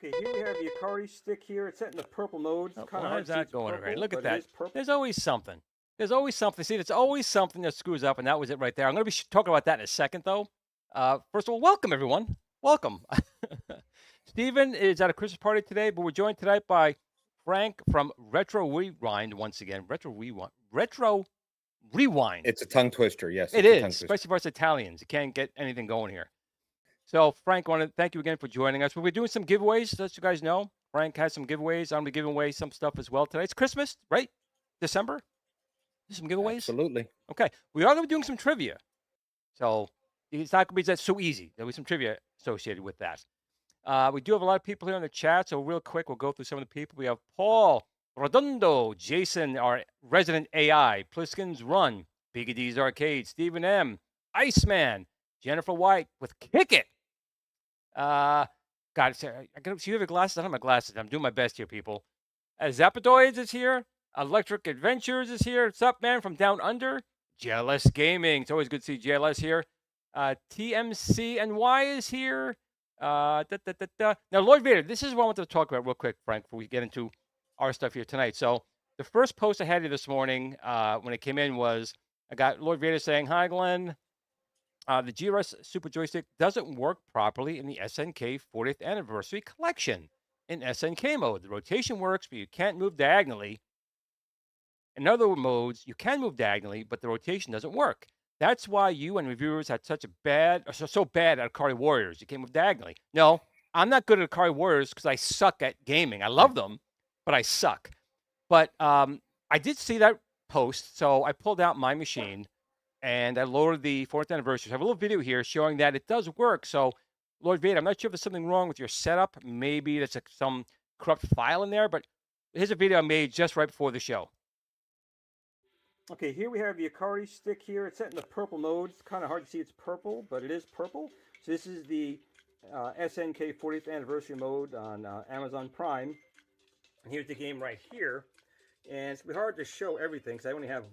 Okay, here we have the Ikari stick here. It's set in the purple mode. It's kind of hard How's that going purple, right? Look at but that. it is purple. There's always something. There's always something. See, there's always something that screws up, and that was it right there. I'm going to be talking about that in a second, though. First of all, welcome, everyone. Welcome. Stephen is at a Christmas party today, but we're joined tonight by Frank from Retro Rewind once again. Retro Rewind. It's a tongue twister, yes. It is, especially for us Italians. You can't get anything going here. So, Frank, I want to thank you again for joining us. We'll be doing some giveaways, so that you guys know. Frank has some giveaways. I'm going to be giving away some stuff as well today. It's Christmas, right? December? Some giveaways? Absolutely. Okay. We are going to be doing some trivia. So, it's not going to be that so easy. There'll be some trivia associated with that. We do have a lot of people here in the chat, so real quick, we'll go through some of the people. We have Paul Rodundo, Jason, our resident AI, Pliskin's Run, Biggie D's Arcade, Stephen M, Iceman, Jennifer White with Kickin'it. God, you have your glasses? I don't have my glasses. I'm doing my best here, people. Zapadoids is here. Electric Adventures is here. What's up, man? From Down Under. JLS Gaming. It's always good to see JLS here. TMCNY is here. Now, Lord Vader, this is what I wanted to talk about real quick, Frank, before we get into our stuff here tonight. So the first post I had here this morning when it came in was I got Lord Vader saying, "Hi, Glenn. The GRS Super Joystick doesn't work properly in the SNK 40th Anniversary Collection. In SNK mode, the rotation works, but you can't move diagonally. In other modes, you can move diagonally, but the rotation doesn't work. That's why you and reviewers had so bad at Ikari Warriors. You can't move diagonally. No, I'm not good at Ikari Warriors because I suck at gaming. I love them, but I suck. But I did see that post, so I pulled out my machine, and I loaded the 4th anniversary. So I have a little video here showing that it does work. So, Lord Vader, I'm not sure if there's something wrong with your setup. Maybe there's some corrupt file in there, but here's a video I made just right before the show. Okay, here we have the Ikari stick here. It's set in the purple mode. It's kind of hard to see it's purple, but it is purple. So this is the SNK 40th Anniversary mode on Amazon Prime. And here's the game right here. And it's hard to show everything because I only have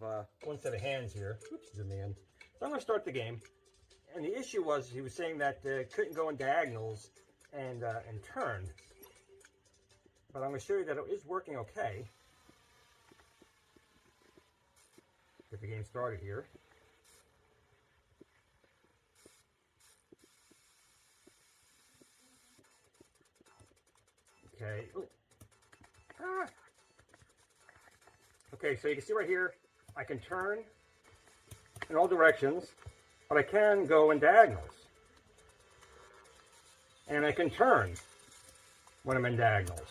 one set of hands here. Oops, zoom in. So I'm going to start the game. And the issue was he was saying that it couldn't go in diagonals and turn. But I'm going to show you that it is working okay. Get the game started here. Okay. Ah. Okay, so you can see right here, I can turn in all directions, but I can go in diagonals. And I can turn when I'm in diagonals.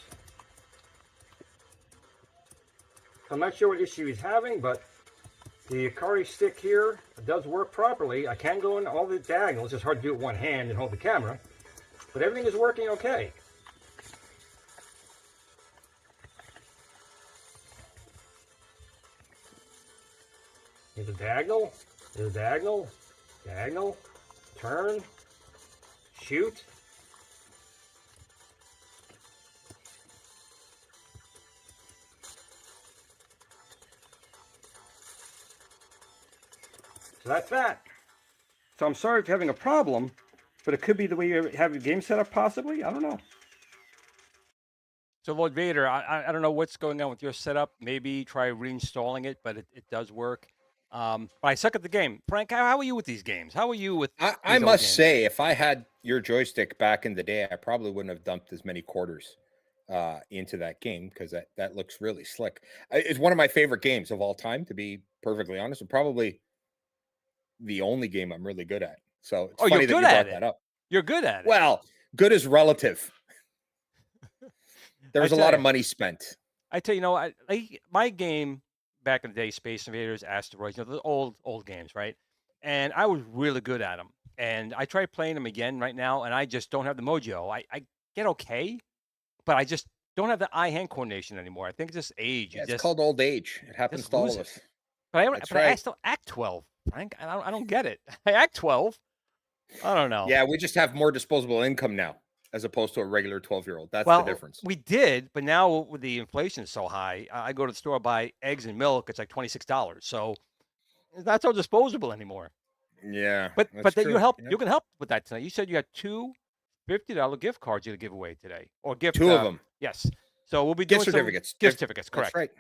I'm not sure what issue he's having, but the Ikari stick here does work properly. I can go in all the diagonals. It's hard to do it with one hand and hold the camera, but everything is working okay. Here's a diagonal, there's a diagonal, diagonal, turn, shoot. So that's that. So I'm sorry for having a problem, but it could be the way you have your game set up possibly. I don't know. So Lord Vader, I don't know what's going on with your setup. Maybe try reinstalling it, but it does work. But I suck at the game. Frank, how are you with these games? How are you with I these old must games? say, if I had your joystick back in the day, I probably wouldn't have dumped as many quarters into that game, because that looks really slick. It's one of my favorite games of all time, to be perfectly honest, and probably the only game I'm really good at. So it's Oh, funny you're that good you at brought it. that up. You're good at it. Well, good is relative. There was a tell lot you. of money spent. I tell you, my game back in the day, Space Invaders, Asteroids, the old games, right? And I was really good at them. And I tried playing them again right now, and I just don't have the mojo. I get okay, but I just don't have the eye-hand coordination anymore. I think it's just age. Yeah, it's called old age. It happens to all of us. But That's I right. still act 12, Frank. I don't get it. I act 12. I don't know. Yeah, we just have more disposable income now, as opposed to a regular 12-year-old. That's Well, the difference. we did, but now with the inflation so high, I go to the store, buy eggs and milk. It's like $26. So it's not so disposable anymore. Yeah, But that's that true. you can help with that tonight. You said you had two $50 gift cards you to give away today, or gift. Two of them. Yes. So we'll be doing Gift certificates. Gift certificates. Correct. That's right.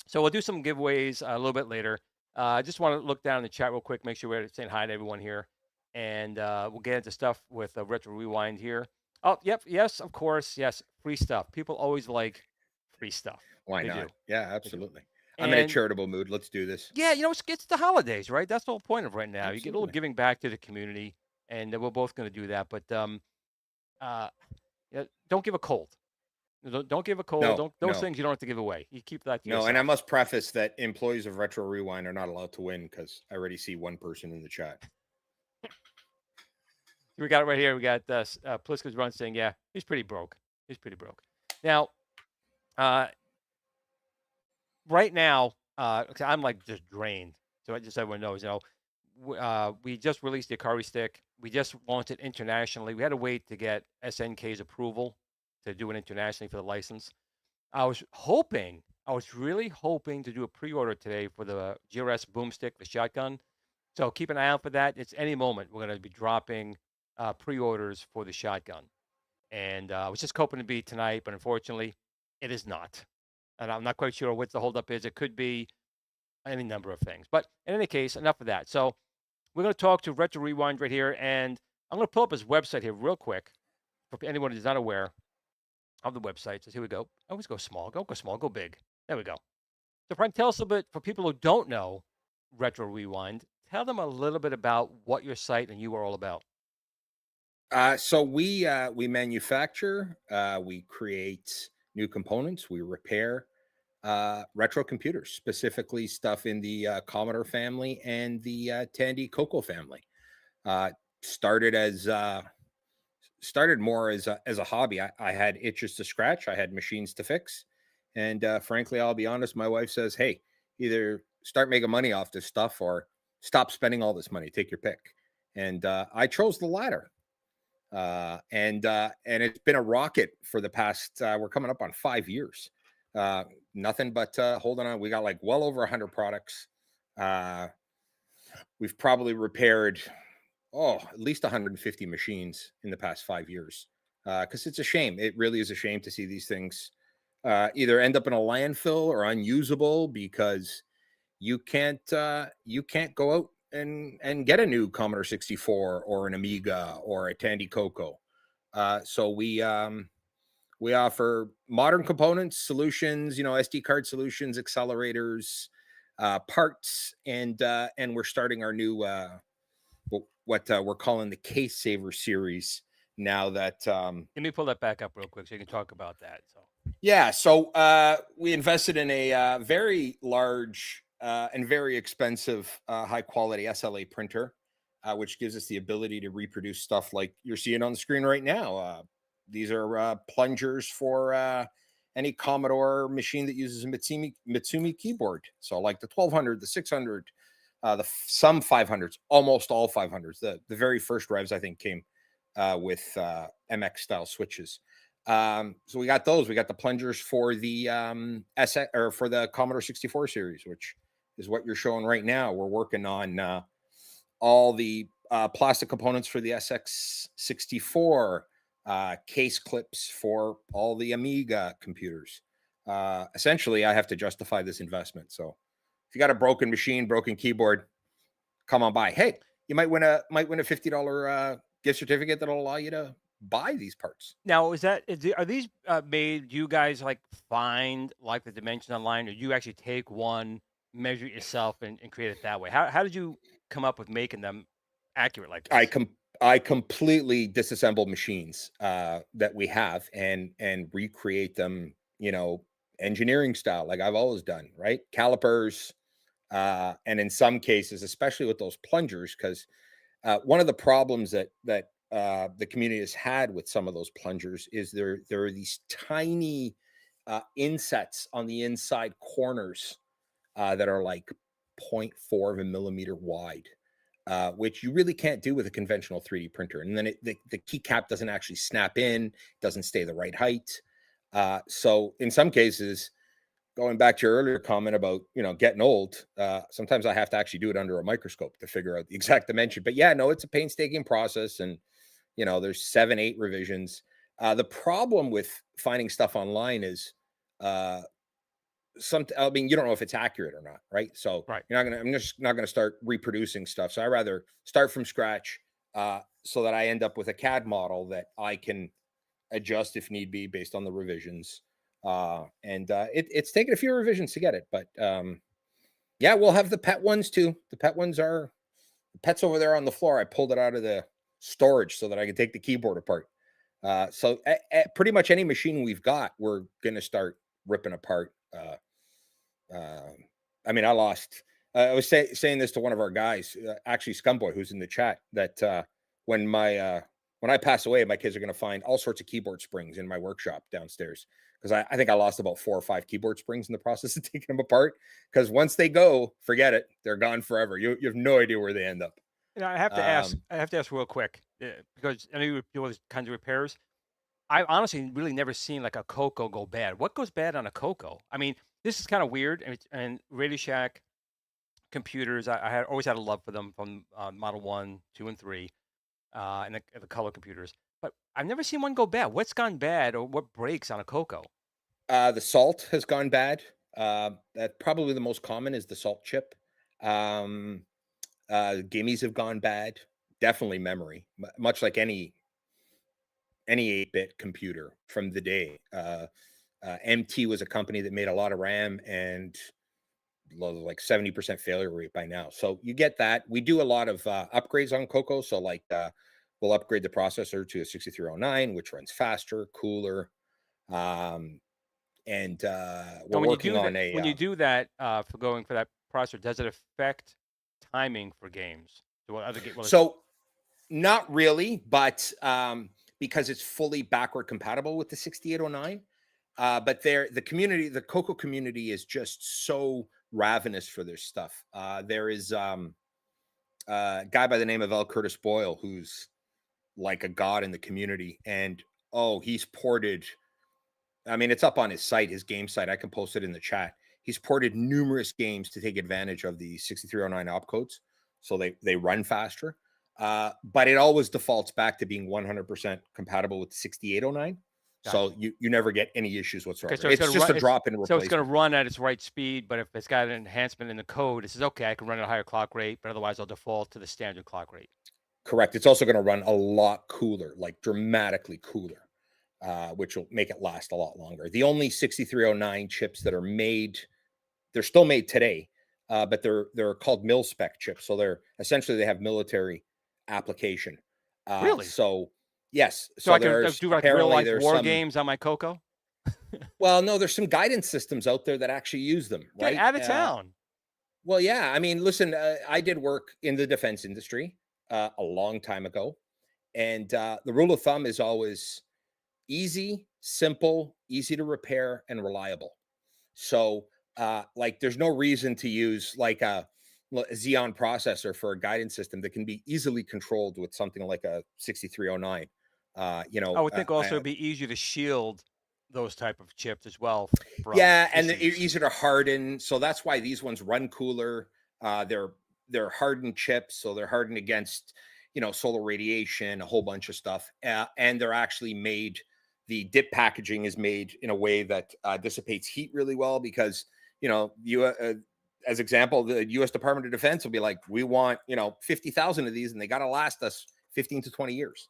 So we'll do some giveaways a little bit later. I just want to look down in the chat real quick, make sure we're saying hi to everyone here, and we'll get into stuff with Retro Rewind here. Oh, yep, yes, of course, yes, free stuff. People always like free stuff. Why They not? do. Yeah, absolutely. I'm in a charitable mood. Let's do this. Yeah, it's the holidays, right? That's the whole point of right now. Absolutely. You get a little giving back to the community, and we're both going to do that. But don't give a cold. Don't give a cold. No, those things you don't have to give away. You keep that to No, yourself. and I must preface that employees of Retro Rewind are not allowed to win, because I already see one person in the chat. We got it right here. We got Pliska's Run saying, yeah, he's pretty broke. He's pretty broke. Now, right now, I'm like just drained. So just so everyone knows, we just released the Ikari stick. We just launched it internationally. We had to wait to get SNK's approval to do it internationally for the license. I was really hoping to do a pre-order today for the GRS boomstick, the shotgun. So keep an eye out for that. It's any moment we're going to be dropping pre-orders for the shotgun. And I was just hoping to be tonight, but unfortunately, it is not. And I'm not quite sure what the holdup is. It could be any number of things. But in any case, enough of that. So we're going to talk to Retro Rewind right here. And I'm going to pull up his website here real quick for anyone who's not aware of the website. So here we go. Always go small. Don't go small. Go big. There we go. So Frank, tell us a little bit, for people who don't know Retro Rewind, tell them a little bit about what your site and you are all about. So we manufacture, we create new components, we repair retro computers, specifically stuff in the Commodore family and the Tandy Coco family. Started more as a hobby. I had itches to scratch, I had machines to fix, and frankly, I'll be honest, my wife says, hey, either start making money off this stuff or stop spending all this money, take your pick. And I chose the latter. And it's been a rocket for the past, we're coming up on 5 years. Nothing but holding on. We got like well over 100 products. We've probably repaired, at least 150 machines in the past 5 years. Because it's a shame. It really is a shame to see these things either end up in a landfill or unusable, because you can't go out and get a new Commodore 64 or an Amiga or a Tandy Coco. So we offer modern components, solutions, SD card solutions, accelerators, parts, and we're starting our new what we're calling the Case Saver series now. That Let me pull that back up real quick so you can talk about that. So yeah, so we invested in a very large and very expensive high quality SLA printer, which gives us the ability to reproduce stuff like you're seeing on the screen right now. These are plungers for any Commodore machine that uses a Mitsumi keyboard. So like the 1200, the 600, some 500s, almost all 500s. The very first revs I think came with MX style switches. So we got those. We got the plungers for the SX, or for the Commodore 64 series, which is what you're showing right now. We're working on all the plastic components for the SX64, case clips for all the Amiga computers. Essentially, I have to justify this investment. So if you got a broken machine, broken keyboard, come on by. Hey, you might win a $50 gift certificate that'll allow you to buy these parts. now, are these made? Do you guys like find like the dimensions online, or you actually take one, measure it yourself, and create it that way? How did you come up with making them accurate like this? I completely disassemble machines that we have and recreate them, engineering style, like I've always done, right? Calipers, and in some cases, especially with those plungers, because one of the problems that the community has had with some of those plungers is there are these tiny insets on the inside corners that are like 0.4 of a millimeter wide, which you really can't do with a conventional 3D printer. And then the keycap doesn't actually snap in, doesn't stay the right height. So in some cases, going back to your earlier comment about, getting old, sometimes I have to actually do it under a microscope to figure out the exact dimension. But yeah, no, it's a painstaking process. And, there's 7-8 revisions. The problem with finding stuff online is you don't know if it's accurate or not, right? So Right. I'm just not gonna start reproducing stuff. So I rather start from scratch, so that I end up with a CAD model that I can adjust if need be based on the revisions. It's taken a few revisions to get it, but yeah, we'll have the pet ones too. The pet's over there on the floor. I pulled it out of the storage so that I could take the keyboard apart. So pretty much any machine we've got, we're gonna start ripping apart. I was saying this to one of our guys, actually Scumboy, who's in the chat, that when I pass away, my kids are going to find all sorts of keyboard springs in my workshop downstairs, because I think I lost about 4 or 5 keyboard springs in the process of taking them apart. Because once they go, forget it, they're gone forever. You have no idea where they end up. I have to ask. I have to ask real quick, because I know you do all these kinds of repairs. I've honestly really never seen like a Coco go bad. What goes bad on a Coco? I mean, this is kind of weird. And Radio Shack computers, I had always had a love for them from Model 1, 2, and 3, and the color computers. But I've never seen one go bad. What's gone bad, or what breaks on a Coco? The salt has gone bad. That probably the most common is the salt chip. Gimmies have gone bad. Definitely memory, much like any 8-bit computer from the day. MT was a company that made a lot of RAM, and like 70% failure rate by now. So you get that. We do a lot of upgrades on Coco. So like we'll upgrade the processor to a 6309, which runs faster, cooler. We're working on a. When you do that, for going for that processor, does it affect timing for games? So not really, but because it's fully backward compatible with the 6809. But the Coco community is just so ravenous for their stuff. There is a guy by the name of L. Curtis Boyle, who's like a god in the community, and he's ported. I mean, it's up on his site, his game site. I can post it in the chat. He's ported numerous games to take advantage of the 6309 opcodes, so they run faster. But it always defaults back to being 100% compatible with the 6809. So you never get any issues whatsoever. so it's just a drop in So replacement. it's going to run at its right speed, but if it's got an enhancement in the code, it says, okay, I can run at a higher clock rate, but otherwise I'll default to the standard clock rate. Correct. It's also going to run a lot cooler, like dramatically cooler, which will make it last a lot longer. The only 6309 chips that are made, they're still made today, but they're called mil spec chips. So they're essentially, they have military application. Really? So yes. So I can do like real life war games on my Coco? Well, no, there's some guidance systems out there that actually use them. Right? Get out of town. Well, yeah. I mean, listen, I did work in the defense industry a long time ago. And the rule of thumb is always easy, simple, easy to repair, and reliable. So, like, there's no reason to use like a Xeon processor for a guidance system that can be easily controlled with something like a 6309. I would think also it'd be easier to shield those type of chips as well. Yeah, and they're easier to harden. So that's why these ones run cooler. They're hardened chips, so they're hardened against solar radiation, a whole bunch of stuff, and they're actually made. The dip packaging is made in a way that dissipates heat really well because as example, the U.S. Department of Defense will be like, we want 50,000 of these, and they got to last us 15 to 20 years.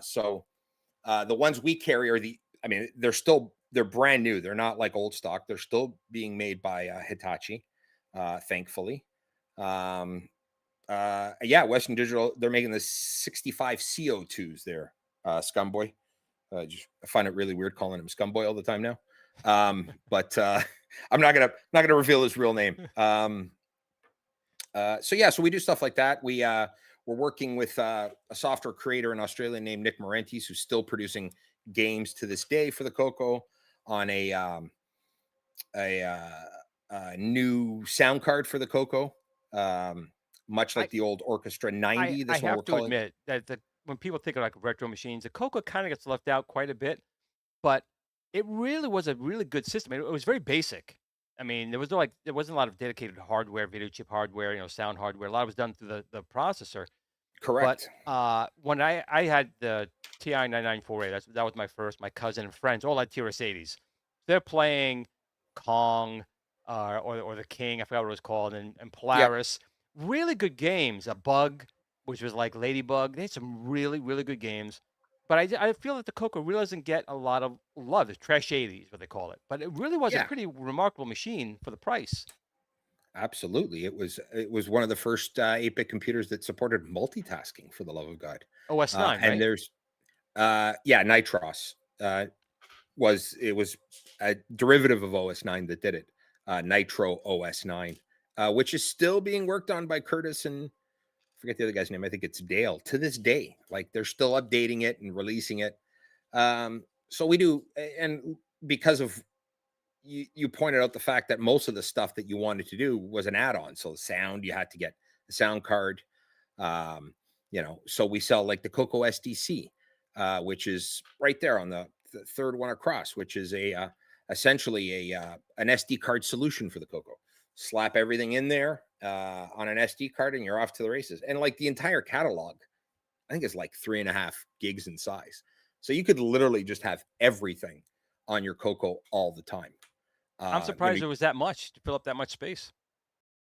So the ones we carry are they're brand new. They're not like old stock. They're still being made by Hitachi, thankfully. Western Digital, they're making the 65 CO2s there, Scumboy. I find it really weird calling him Scumboy all the time now. But I'm not gonna reveal his real name. So we do stuff like that. We're working with a software creator in Australia named Nick Marentes, who's still producing games to this day for the Coco on a new sound card for the Coco, much like the old Orchestra 90. I have to admit that when people think of like retro machines, the Coco kind of gets left out quite a bit, but it really was a really good system. It was very basic. I mean, there wasn't a lot of dedicated hardware, video chip hardware, sound hardware. A lot was done through the processor. Correct. But when I had the TI 9948, that was my first. My cousin and friends all had TRS-80s. They're playing Kong or the King, I forgot what it was called, and Polaris. Yep. Really good games. A Bug, which was like Ladybug. They had some really, really good games. But I feel that the Coco really doesn't get a lot of love. It's trash 80s, what they call it. But it really was a pretty remarkable machine for the price. Absolutely. It was one of the first 8-bit computers that supported multitasking, for the love of God. OS 9, and right? There's Nitros. It was a derivative of OS 9 that did it. Nitro OS 9, which is still being worked on by Curtis and I forget the other guy's name. I think it's Dale to this day. Like they're still updating it and releasing it. So we do. And because of you pointed out the fact that most of the stuff that you wanted to do was an add-on. So the sound, you had to get the sound card. So we sell like the Coco SDC, which is right there on the third one across, which is essentially an SD card solution for the Coco. Slap everything in there on an SD card and you're off to the races. And like the entire catalog, I think it's like 3.5 gigs in size. So you could literally just have everything on your Coco all the time. I'm surprised there was that much to fill up that much space.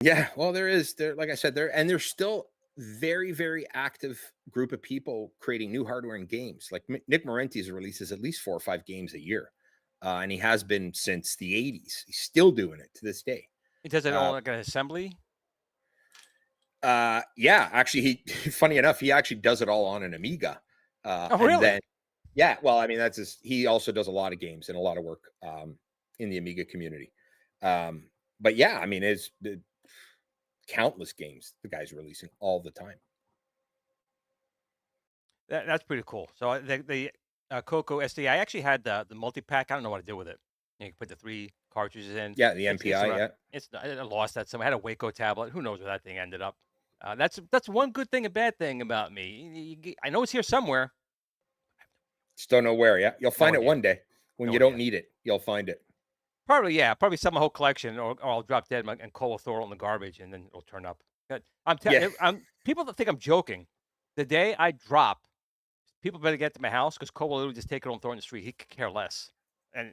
Yeah, well, like I said, there's still very, very active group of people creating new hardware and games. Like Nick Marentes releases at least 4 or 5 games a year. And he has been since the 80s. He's still doing it to this day. He does it all like an assembly? Actually, funny enough, he actually does it all on an Amiga. Really? Well, I mean, he also does a lot of games and a lot of work in the Amiga community. But yeah, I mean, it's countless games the guy's releasing all the time. That's pretty cool. So the Coco SD, I actually had the multi-pack. I don't know what to do with it. You can put the 3 cartridges in. Yeah, the MPI. I lost that. So I had a Waco tablet. Who knows where that thing ended up? That's one good thing, a bad thing about me. I know it's here somewhere. Just don't know where. Yeah, you'll find it one day when you don't need it. You'll find it. Probably, yeah. Probably sell my whole collection, or I'll drop dead and Cole will throw it in the garbage, and then it'll turn up. I'm people that think I'm joking. The day I drop, people better get to my house because Cole will literally just take it home and throw it in the street. He could care less. And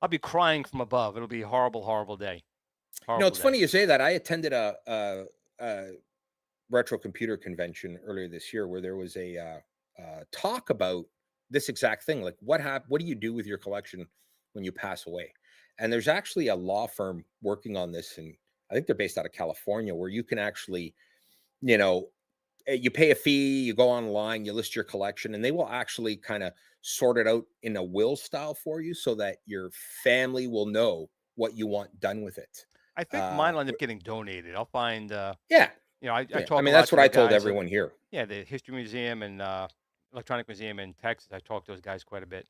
I'll be crying from above. It'll be a horrible, horrible day. Horrible It's funny you say that. I attended a retro computer convention earlier this year where there was a talk about this exact thing. Like, what do you do with your collection when you pass away? And there's actually a law firm working on this, and I think they're based out of California, where you can actually, you pay a fee, you go online, you list your collection, and they will actually kind of sort it out in a will style for you so that your family will know what you want done with it. I think mine will end up getting donated. I'll find. Yeah. I talk. I mean, a lot that's to what the I told guys everyone here. Yeah, the History Museum and Electronic Museum in Texas. I talk to those guys quite a bit,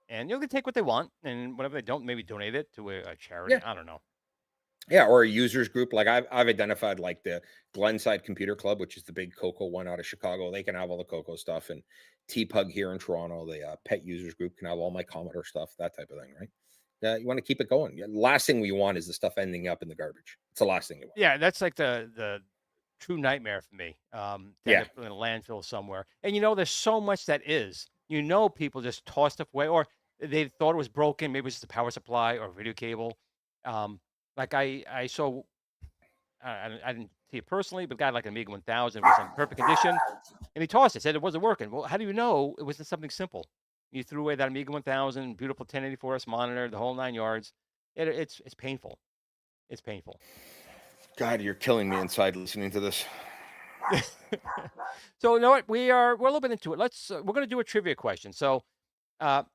and they take what they want, and whatever they don't, maybe donate it to a charity. Yeah. I don't know. Yeah, or a users group. Like I've identified like the Glenside Computer Club, which is the big Coco one out of Chicago. They can have all the Coco stuff, and T-Pug here in Toronto, the pet users group can have all my Commodore stuff, that type of thing, right? You want to keep it going. The last thing we want is the stuff ending up in the garbage. It's the last thing you want. Yeah, that's like the true nightmare for me. To end up in a landfill somewhere. And there's so much that is. People just toss stuff away, or they thought it was broken. Maybe it's just a power supply or a video cable. Like I saw, I didn't see it personally, but a guy like an Amiga 1000 was in perfect condition, and he tossed it. Said it wasn't working. Well, how do you know it wasn't something simple? You threw away that Amiga 1000, beautiful 1084S monitor, the whole 9 yards. It's painful. It's painful. God, you're killing me inside listening to this. So you know what? We're a little bit into it. We're going to do a trivia question. So,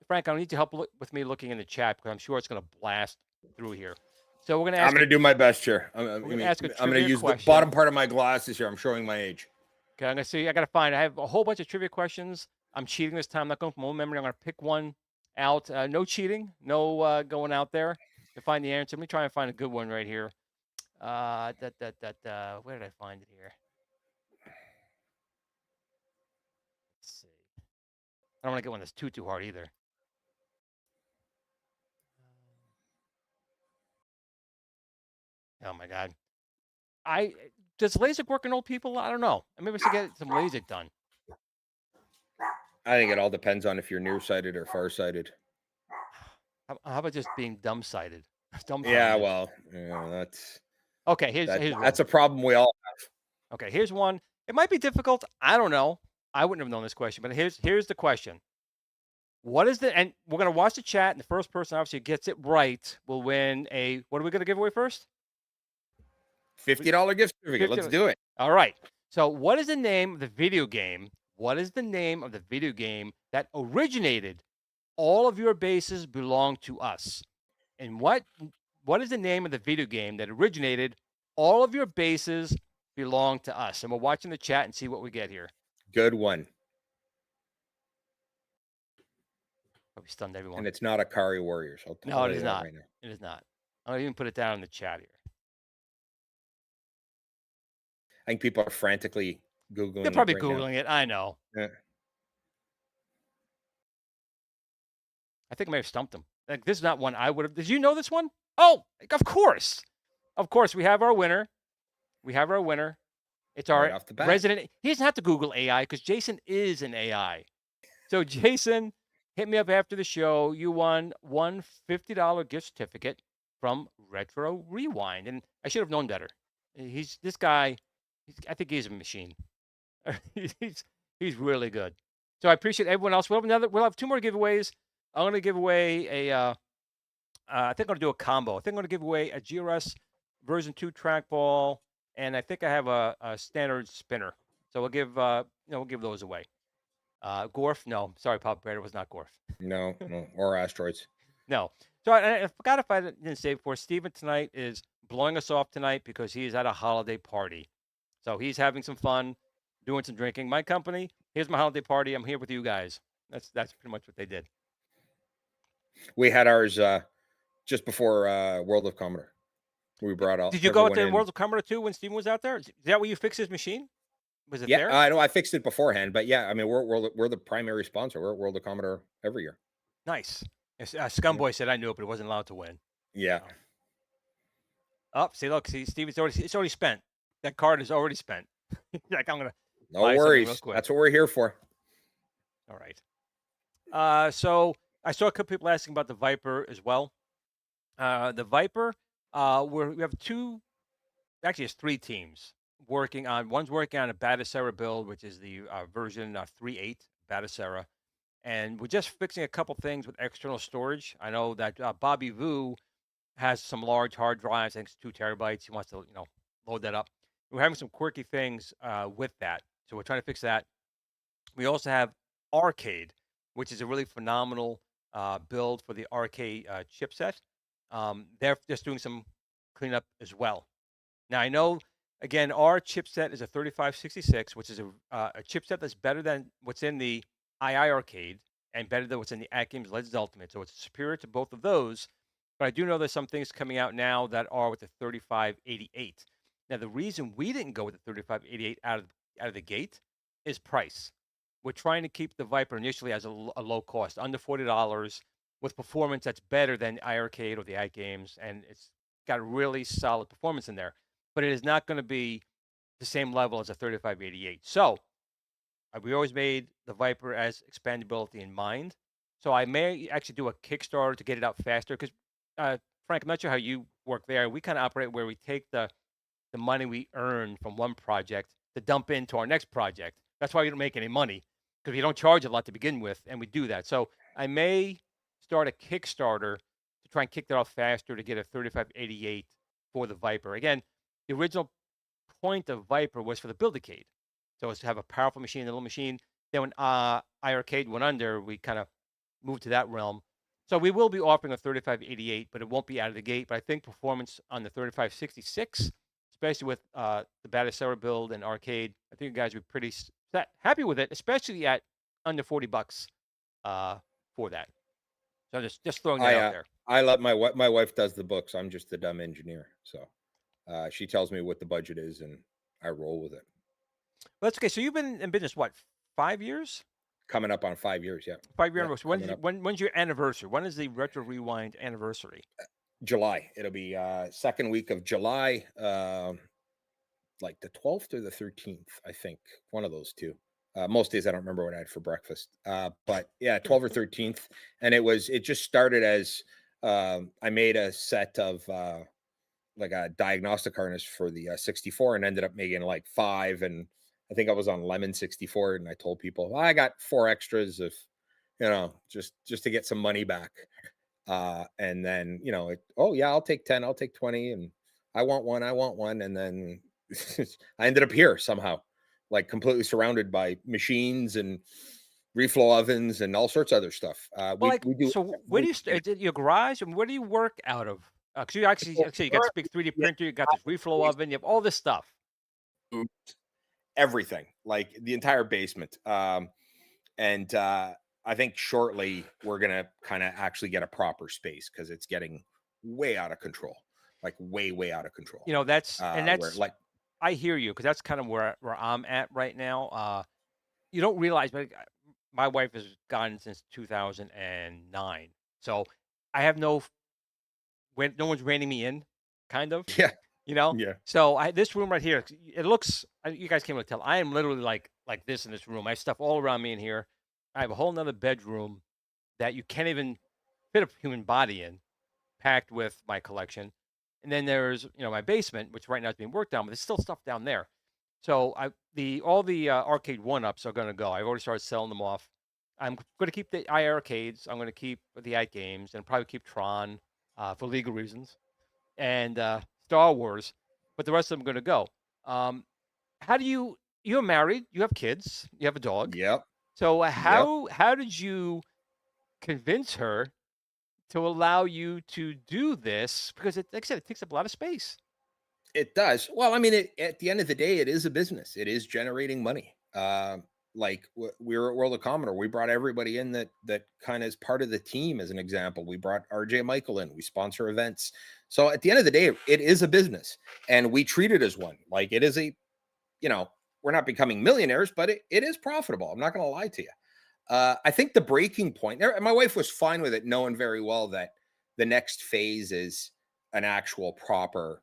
Frank, I need to help with me looking in the chat because I'm sure it's going to blast through here. So we're going to ask. I'm going to do my best here. I'm going to use the bottom part of my glasses here. I'm showing my age. Okay, I'm going to see. I got to find. I have a whole bunch of trivia questions. I'm cheating this time. I'm not going from old memory. I'm going to pick one out. No cheating. No going out there to find the answer. Let me try and find a good one right here. Where did I find it here? Let's see. I don't want to get one that's too hard either. Oh my God. Does LASIK work in old people? I don't know. Maybe I should get some LASIK done. I think it all depends on if you're nearsighted or farsighted. How about just being dumb-sighted? Yeah, well, that's okay. Here's one. That's a problem we all have. Okay, here's one. It might be difficult. I don't know. I wouldn't have known this question, but here's the question. And we're gonna watch the chat, and the first person obviously gets it right will win a. What are we gonna give away first? $50 gift certificate. Let's do it. All right. So, what is the name of the video game? What is the name of the video game that originated all of your bases belong to us? And what is the name of the video game that originated all of your bases belong to us? And we're watching the chat and see what we get here. Good one. Probably stunned everyone. And it's not Ikari Warriors. No, it is not. Right now. It is not. I'll even put it down in the chat here. I think people are frantically Googling. They're probably Googling it. I know. Yeah. I think I may have stumped them. Like, this is not one I would have. Did you know this one? Oh, of course. Of course. We have our winner. It's our resident. He doesn't have to Google AI because Jason is an AI. So, Jason, hit me up after the show. You won one $50 gift certificate from Retro Rewind. And I should have known better. This guy. I think he's a machine. He's really good. So I appreciate everyone else. We'll have two more giveaways. I'm going to give away I think I'm going to do a combo. I think I'm going to give away a GRS version 2 trackball, and I think I have a standard spinner. So we'll give those away. Gorf? No, sorry, Pop Bear, it was not Gorf. No, or asteroids. No. So I forgot if I didn't say before. Steven tonight is blowing us off tonight because he is at a holiday party. So he's having some fun, doing some drinking. My company, here's my holiday party. I'm here with you guys. That's pretty much what they did. We had ours just before World of Commodore. We brought out. Did you go out to World of Commodore too when Steven was out there? Is that where you fixed his machine? Was it there? Yeah, I know. I fixed it beforehand, but yeah, I mean, we're the primary sponsor. We're at World of Commodore every year. Nice. Scumboy said I knew it, but it wasn't allowed to win. Yeah. Oh, look, Steven's already spent. That card is already spent. Like, I'm gonna. No worries. That's what we're here for. All right. So I saw a couple people asking about the Viper as well. The Viper, we have two, actually, it's three teams working on. One's working on a Batacera build, which is the version 3.8 Batacera, and we're just fixing a couple things with external storage. I know that Bobby Vu has some large hard drives. I think it's 2 terabytes. He wants to, load that up. We're having some quirky things with that, so we're trying to fix that. We also have Arcade, which is a really phenomenal build for the Arcade chipset. They're just doing some cleanup as well. Now I know, again, our chipset is a 3566, which is a chipset that's better than what's in the II Arcade and better than what's in the At Games Legends Ultimate. So it's superior to both of those. But I do know there's some things coming out now that are with the 3588. Now the reason we didn't go with the 3588 out of the gate is price. We're trying to keep the Viper initially as a low cost, under $40, with performance that's better than iArcade or the iGames, and it's got really solid performance in there. But it is not going to be the same level as a 3588. So we always made the Viper as expandability in mind. So I may actually do a Kickstarter to get it out faster because, Frank, I'm not sure how you work there. We kind of operate where we take the money we earn from one project to dump into our next project. That's why we don't make any money, because we don't charge a lot to begin with, and we do that. So I may start a Kickstarter to try and kick that off faster to get a 3588 for the Viper. Again, the original point of Viper was for the Build-A-Cade. So it's to have a powerful machine, a little machine. Then when iArcade went under, we kind of moved to that realm. So we will be offering a 3588, but it won't be out of the gate. But I think performance on the 3566, especially with the Batacera build and Arcade, I think you guys would be pretty happy with it, especially at under $40 for that. So just throwing that out there. I love my wife does the books. I'm just the dumb engineer. So she tells me what the budget is, and I roll with it. Well, that's okay. So you've been in business, what, 5 years? Coming up on 5 years, yeah. 5-year anniversary. When's your anniversary? When is the Retro Rewind anniversary? July. It'll be second week of July, like the 12th or the 13th, I think. One of those two. Most days I don't remember what I had for breakfast. But yeah, 12th or 13th. And it just started as I made a set of like a diagnostic harness for the 64 and ended up making like 5. And I think I was on Lemon 64, and I told people, well, I got 4 extras if, just to get some money back. And then, oh yeah, I'll take 10, I'll take 20. And I want one. And then I ended up here somehow, like completely surrounded by machines and reflow ovens and all sorts of other stuff. Well, we do. So where do you start? Your garage? And where do you work out of? Because you actually you got this big 3D printer, you got this reflow oven, you have all this stuff. Everything, like the entire basement. And I think shortly we're gonna kind of actually get a proper space because it's getting way out of control, like way out of control. That's like, I hear you, because that's kind of where I'm at right now. You don't realize, but my wife has gone since 2009, so I have no one's reining me in, kind of. Yeah. Yeah. So this room right here, it looks. You guys can't really tell. I am literally like this in this room. I have stuff all around me in here. I have a whole nother bedroom that you can't even fit a human body in, packed with my collection. And then there's my basement, which right now is being worked on, but there's still stuff down there. So all the arcade 1-ups are going to go. I've already started selling them off. I'm going to keep the iArcades. I'm going to keep the iGames, and probably keep Tron for legal reasons, and Star Wars. But the rest of them are going to go. How do you're married? You have kids. You have a dog. Yep. So how did you convince her to allow you to do this? Because like I said, it takes up a lot of space. It does. Well, I mean, at the end of the day, it is a business. It is generating money. Like we were at World of Commodore. We brought everybody in that kind of is part of the team. As an example, we brought RJ Michael in. We sponsor events. So at the end of the day, it is a business, and we treat it as one. Like it is we're not becoming millionaires, but it is profitable. I'm not going to lie to you. I think the breaking point, my wife was fine with it, knowing very well that the next phase is an actual proper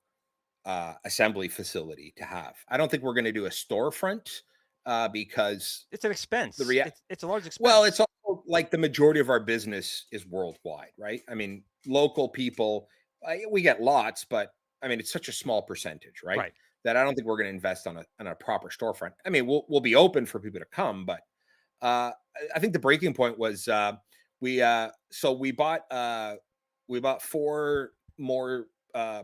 assembly facility to have. I don't think we're going to do a storefront. because It's an expense. the It's a large expense. well, it's also like the majority of our business is worldwide, right? I mean, local people, we get lots, but I mean, it's such a small percentage, right? Right. That I don't think we're going to invest on a proper storefront. I mean, we'll be open for people to come, but I think the breaking point was we bought 4 more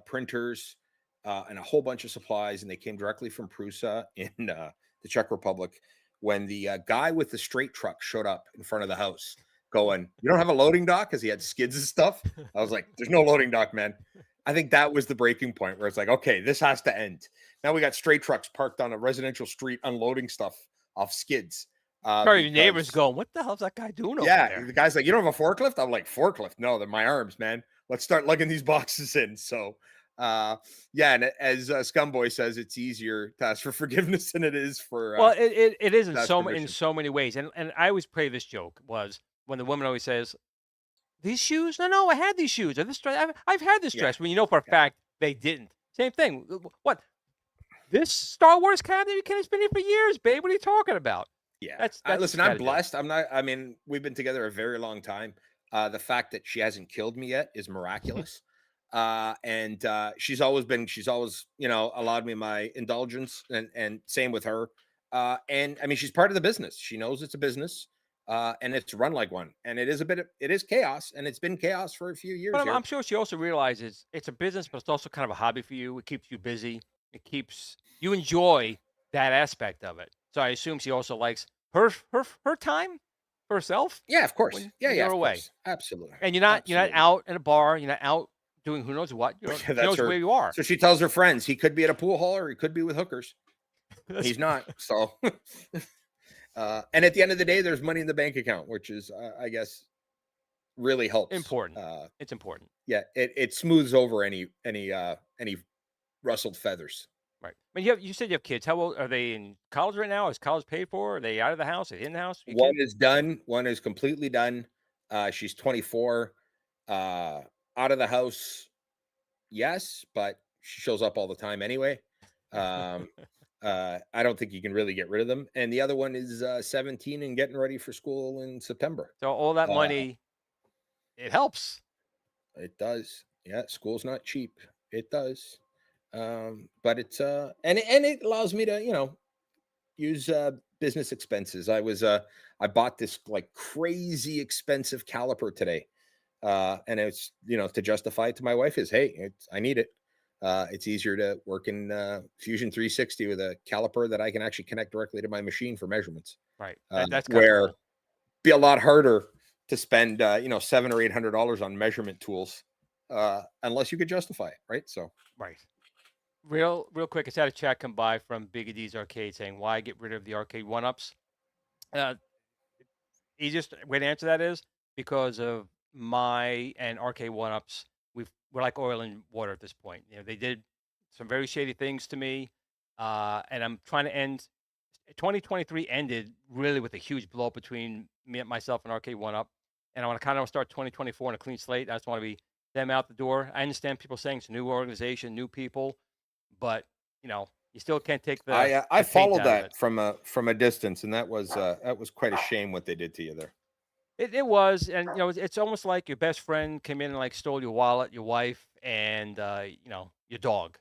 printers and a whole bunch of supplies, and they came directly from Prusa in the Czech Republic. When the guy with the straight truck showed up in front of the house, going, "You don't have a loading dock?" Because he had skids and stuff. I was like, "There's no loading dock, man." I think that was the breaking point where it's like, okay, this has to end. Now we got straight trucks parked on a residential street unloading stuff off skids. Probably your neighbors going, "What the hell's that guy doing over there?" The guy's like, "You don't have a forklift?" I'm like, "Forklift? No, they're my arms, man. Let's start lugging these boxes in." So, and as Scumboy says, it's easier to ask for forgiveness than it is for. Well, it is in permission. so many ways, and I always play this joke was when the woman always says, "These shoes? No, I had these shoes. Or this dress. I've had this dress." When you know for a fact they didn't. Same thing. What? This Star Wars cabinet? It's been here for years, babe. What are you talking about? Yeah. That's listen, I'm blessed. I'm not. I mean, we've been together a very long time. The fact that she hasn't killed me yet is miraculous. And she's always, allowed me my indulgence, and same with her. And I mean, she's part of the business. She knows it's a business, and it's run like one. And it is chaos, and it's been chaos for a few years. But I'm sure she also realizes it's a business, but it's also kind of a hobby for you. It keeps you busy. You enjoy that aspect of it. So I assume she also likes her time for herself. Yeah, of course. When You're away. Course. Absolutely. And you're not out in a bar. You're not out doing who knows what. She knows where you are. So she tells her friends he could be at a pool hall or he could be with hookers. He's not. So, and at the end of the day, there's money in the bank account, which is, I guess, really helps. Important. It's important. Yeah, it smooths over any rustled feathers. Right. But you said you have kids. How old are they? In college right now? Is college paid for? Are they out of the house? Are they in the house? One is done. One is completely done. She's 24. Out of the house, yes, but she shows up all the time anyway. I don't think you can really get rid of them. And the other one is 17 and getting ready for school in September. So all that money, it helps. It does. Yeah, school's not cheap. It does. But it's and it allows me to, use business expenses. I bought this like crazy expensive caliper today. And it's, to justify it to my wife is, hey, I need it. It's easier to work in Fusion 360 with a caliper that I can actually connect directly to my machine for measurements. Right. That's where cool. Be a lot harder to spend $700 or $800 on measurement tools unless you could justify it, right? So right. Real quick, I had a chat come by from Biggie D's Arcade saying, why get rid of the arcade one-ups? Easiest way to answer that is because of my and arcade one-ups. We're like oil and water at this point. They did some very shady things to me, and I'm trying to end. 2023 ended really with a huge blow between myself and arcade one-up, and I want to kind of start 2024 on a clean slate. I just want to be them out the door. I understand people saying it's a new organization, new people, but you still can't take the. I followed that from a distance, and that was quite a shame what they did to you there. It was, and it's almost like your best friend came in and like stole your wallet, your wife, and your dog.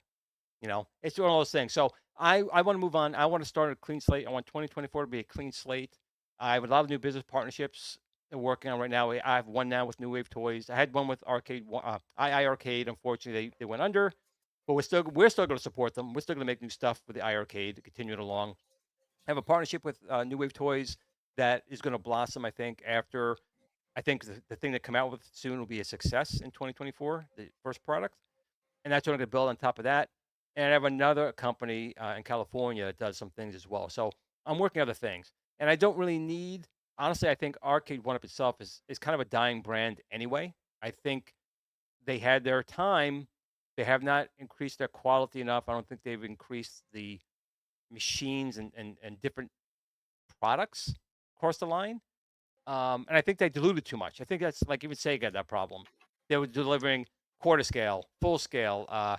It's one of those things. So I want to move on. I want to start a clean slate. I want 2024 to be a clean slate. I have a lot of new business partnerships I'm working on right now. I have one now with New Wave Toys. I had one with Arcade, II Arcade. Unfortunately, they went under, but we're still going to support them. We're still going to make new stuff with the II Arcade to continue it along. I have a partnership with New Wave Toys that is going to blossom, I think, after I think the thing that come out with soon will be a success in 2024, the first product. And that's what I'm going to build on top of that. And I have another company in California that does some things as well. So I'm working other things. And I don't really need, honestly, I think Arcade One Up itself is kind of a dying brand anyway. I think they had their time. They have not increased their quality enough. I don't think they've increased the machines and different products across the line. And I think they diluted too much. I think that's like even Sega had that problem. They were delivering quarter scale, full scale,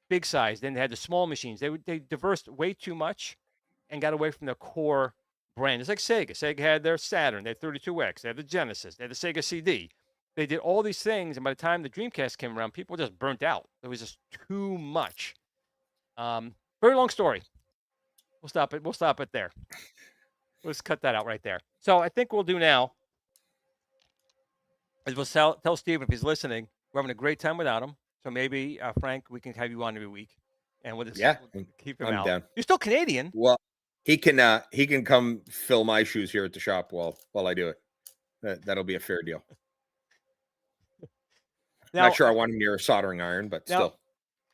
big size. Then they had the small machines. They diversed way too much. and got away from their core brand. It's like Sega. Sega had their Saturn, they had 32X, they had the Genesis, they had the Sega CD. They did all these things, and by the time the Dreamcast came around, people were just burnt out. It was just too much. Very long story. We'll stop it. We'll stop it there. Let's cut that out right there. So I think we'll do now is we'll tell Steve if he's listening, we're having a great time without him. So maybe, Frank, we can have you on every week, and we'll just keep him I'm out. down. You're still Canadian. Well, he can come fill my shoes here at the shop while I do it. That'll be a fair deal. Now, not sure I want him near a soldering iron, but still.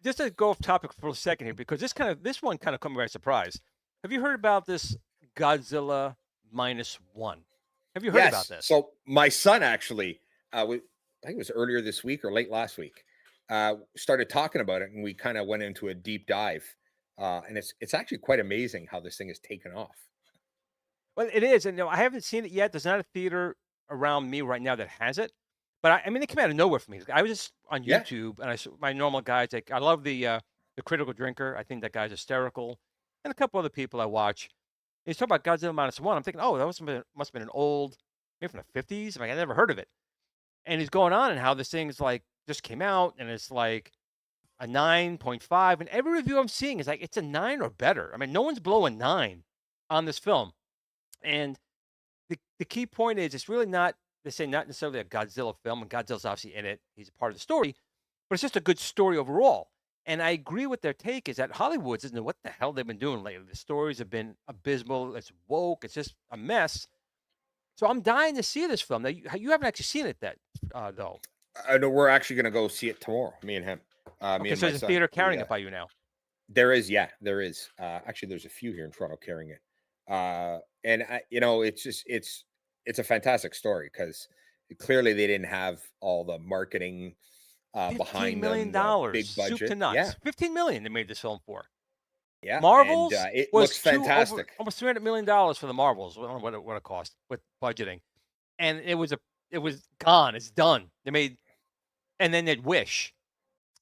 Just to go off topic for a second here, because this one kind of caught me by surprise. Have you heard about this Godzilla Minus One? Have you heard about this? So my son actually, I think it was earlier this week or late last week, started talking about it, and we kind of went into a deep dive. And it's actually quite amazing how this thing has taken off. Well, it is, and I haven't seen it yet. There's not a theater around me right now that has it. But I mean, it came out of nowhere for me. I was just on YouTube, and I saw my normal guys. Like, I love the Critical Drinker. I think that guy's hysterical, and a couple other people I watch. He's talking about Godzilla Minus One. I'm thinking, oh, that must have been an old, maybe from the 50s. I never heard of it. And he's going on and how this thing is like just came out, and it's like a 9.5. And every review I'm seeing is like it's a 9 or better. I mean, no one's below a 9 on this film. And the key point is it's really not. They say not necessarily a Godzilla film, and Godzilla's obviously in it. He's a part of the story, but it's just a good story overall. And I agree with their take is that Hollywood doesn't know what the hell they've been doing lately. The stories have been abysmal. It's woke. It's just a mess. So I'm dying to see this film. Now, you haven't actually seen it though. I know we're actually going to go see it tomorrow, me and him. Me and so there's a theater carrying it by you now. There is. Actually, there's a few here in Toronto carrying it. And it's a fantastic story because clearly they didn't have all the marketing behind $15 million, big budget. Soup to nuts. Yeah. $15 million they made this film for. Yeah, Marvels it was looks fantastic. Almost $300 million for the Marvels. I don't know what it cost with budgeting, and it was gone. It's done. They made, and then they'd Wish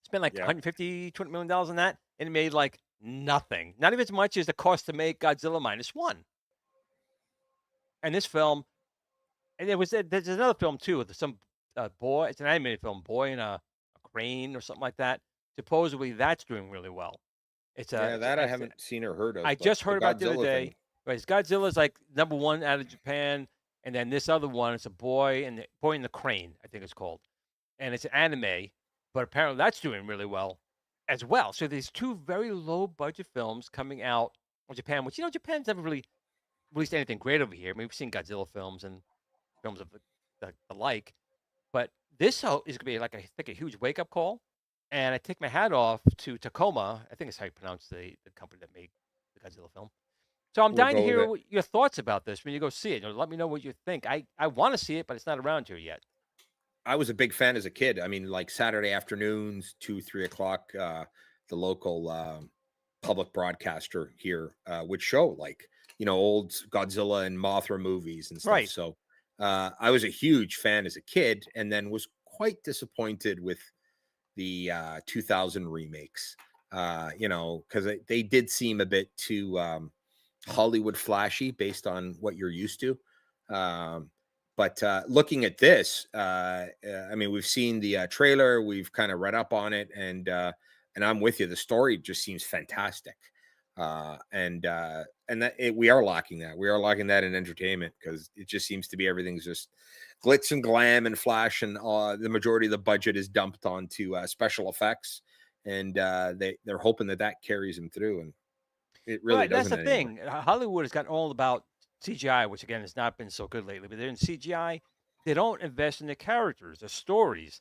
spent like $150-200 million on that, and it made like nothing. Not even as much as the cost to make Godzilla Minus One. And this film, and there's another film too with some boy. It's an animated film, boy in a crane or something like that. Supposedly that's doing really well. I haven't seen or heard of. I just heard about the other day. Right, Godzilla's like #1 out of Japan, and then this other one, it's a boy in the crane, I think it's called, and it's an anime, but apparently that's doing really well as well. So there's two very low budget films coming out of Japan, which Japan's never really released anything great over here. I mean, we've seen Godzilla films and films of the like, but this is going to be like I think a huge wake up call. And I take my hat off to Tacoma. I think it's how you pronounce the company that made the Godzilla film. So I'm dying to hear your thoughts about this when you go see it. Let me know what you think. I want to see it, but it's not around here yet. I was a big fan as a kid. I mean, like Saturday afternoons, 2-3 o'clock, the local public broadcaster here would show like, old Godzilla and Mothra movies and stuff. Right. So I was a huge fan as a kid, and then was quite disappointed with the 2000 remakes, because they did seem a bit too Hollywood flashy based on what you're used to. But looking at this, I mean, we've seen the trailer, we've kind of read up on it, and I'm with you. The story just seems fantastic, and that we are lacking that. We are lacking that in entertainment because it just seems to be everything's just glitz and glam and flash, and the majority of the budget is dumped onto special effects, and they're hoping that carries them through, and it really doesn't. That's the thing. Hollywood has gotten all about CGI, which again has not been so good lately. But they're in CGI. They don't invest in the characters, the stories.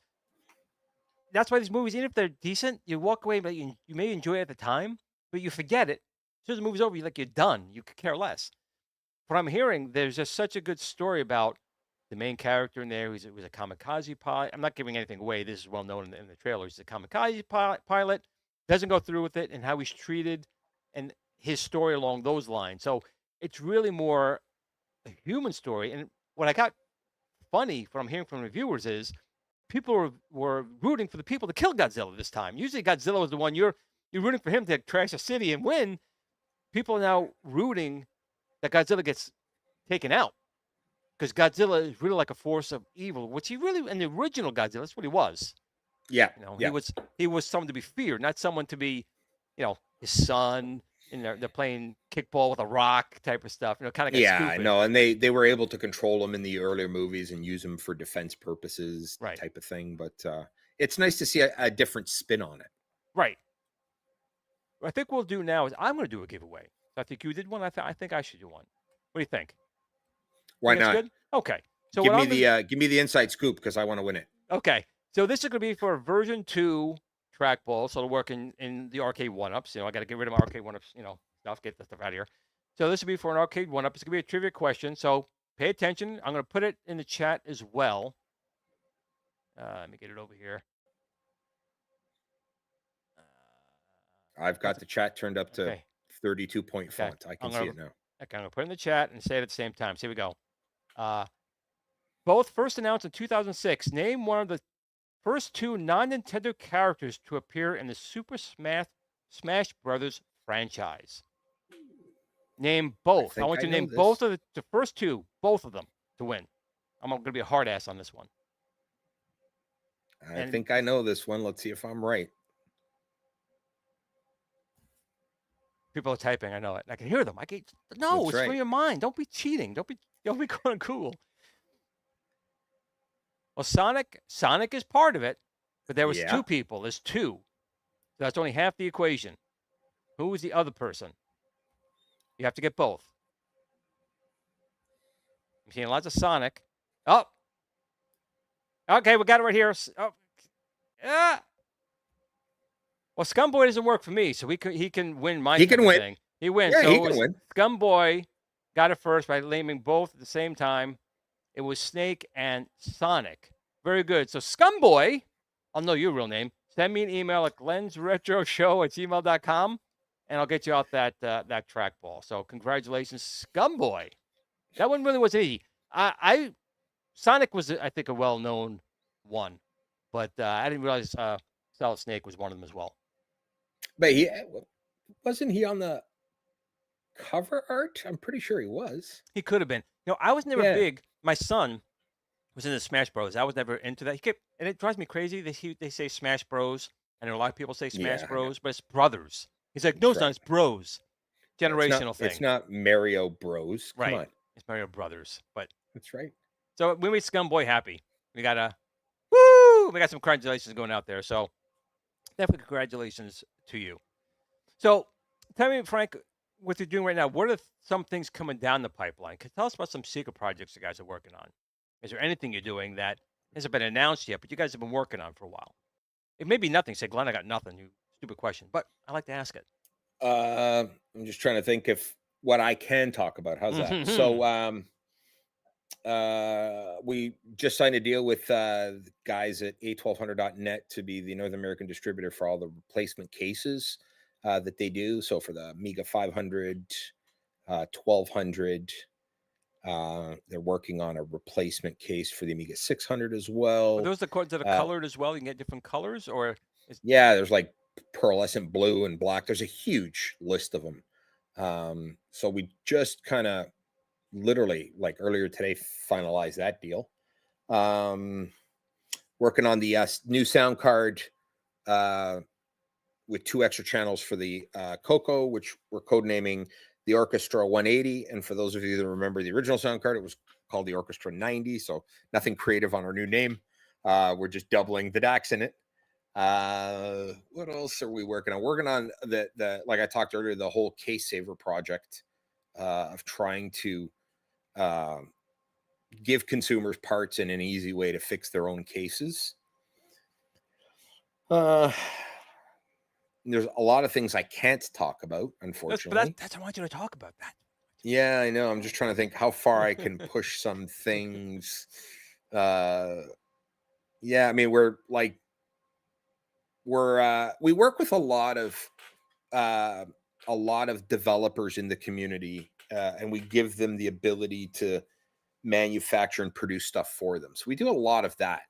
That's why these movies, even if they're decent, you walk away, but you may enjoy it at the time, but you forget it. As soon as the movie's over, you're done. You could care less. What I'm hearing, there's just such a good story about the main character in there. He was a kamikaze pilot. I'm not giving anything away. This is well known in the trailer. He's a kamikaze pilot. Doesn't go through with it, and how he's treated, and his story along those lines. So it's really more a human story. And what I got funny, what I'm hearing from reviewers is people were rooting for the people to kill Godzilla this time. Usually Godzilla was the one you're rooting for him to crash a city and win. people are now rooting that Godzilla gets taken out because Godzilla is really like a force of evil, which he really in the original Godzilla, that's what he was. Yeah. You know, Yeah. he was someone to be feared, not someone to be, you know, his son. And they're playing kickball with a rock type of stuff. You know, kind of got Yeah, I stupid. know. And they were able to control him in the earlier movies and use him for defense purposes, Right. type of thing. But it's nice to see a different spin on it. Right. What I think we'll do now is I'm going to do a giveaway. I think you did one. I think I should do one. What do you think? Why Think it's not? good? Okay. So give what me the inside scoop because I want to win it. Okay. So this is going to be for version 2 trackball. So it'll work in the arcade 1-ups. You know, I got to get rid of my arcade 1-ups, you know, stuff, get the stuff out of here. So this will be for an arcade 1-up. It's going to be a trivia question. So pay attention. I'm going to put it in the chat as well. Let me get it over here. I've got the chat turned up to Okay. 32-point font. I can see it now. Okay, I'm going to put it in the chat and say it at the same time. So here we go. Both first announced in 2006. Name one of the first 2 non-Nintendo characters to appear in the Super Smash Brothers franchise. Name both. I want you to name both of the first 2, both of them, to win. I'm going to be a hard ass on this one. I think I know this one. Let's see if I'm right. People are typing. I know it. I can hear them. No, it's from your mind. Don't be cheating. Don't be going cool. Well, Sonic is part of it, but there was 2 people. There's 2. So that's only half the equation. Who was the other person? You have to get both. I'm seeing lots of Sonic. Oh. Okay, we got it right here. Oh. Yeah. Well, Scumboy doesn't work for me, so he can win my thing. He wins. Yeah, so he can win. Scumboy got it first by naming both at the same time. It was Snake and Sonic. Very good. So Scumboy, I'll know your real name. Send me an email at glensretroshow@gmail.com, and I'll get you out that trackball. So congratulations, Scumboy. That one really wasn't easy. Sonic was, I think, a well-known one, but I didn't realize Solid Snake was one of them as well. But wasn't he on the cover art? I'm pretty sure he was. He could have been. You know, I was never big. My son was into Smash Bros. I was never into that. And it drives me crazy. They say Smash Bros. And a lot of people say Smash Bros, but it's brothers. He's like, no, it's not. It's bros. Generational thing. It's not Mario Bros. Come on. It's Mario Brothers. But that's right. So we made Scumboy happy. We got some congratulations going out there. So definitely congratulations to you. So tell me, Frank, what you're doing right now. What are some things coming down the pipeline? Tell us about some secret projects you guys are working on. Is there anything you're doing that hasn't been announced yet, but you guys have been working on for a while? It may be nothing. Say, Glenn, I got nothing. You stupid question, but I like to ask it. I'm just trying to think if what I can talk about. How's that? So we just signed a deal with the guys at A1200.net to be the North American distributor for all the replacement cases that they do. So for the Amiga 500, 1200, they're working on a replacement case for the Amiga 600 as well. Are those the cords that are colored as well? You can get different colors, or there's like pearlescent blue and black. There's a huge list of them. So we just kind of literally like earlier today finalized that deal. Working on the new sound card with 2 extra channels for the Coco, which we're codenaming the Orchestra 180. And for those of you that remember the original sound card, it was called the Orchestra 90. So nothing creative on our new name. We're just doubling the DACs in it. What else are we working on? Working on the like I talked earlier, the whole case saver project of trying to give consumers parts in an easy way to fix their own cases. There's a lot of things I can't talk about, unfortunately. That's I want you to talk about that. Yeah, I know. I'm just trying to think how far I can push some things. I mean, we work with a lot of developers in the community, and we give them the ability to manufacture and produce stuff for them. So we do a lot of that.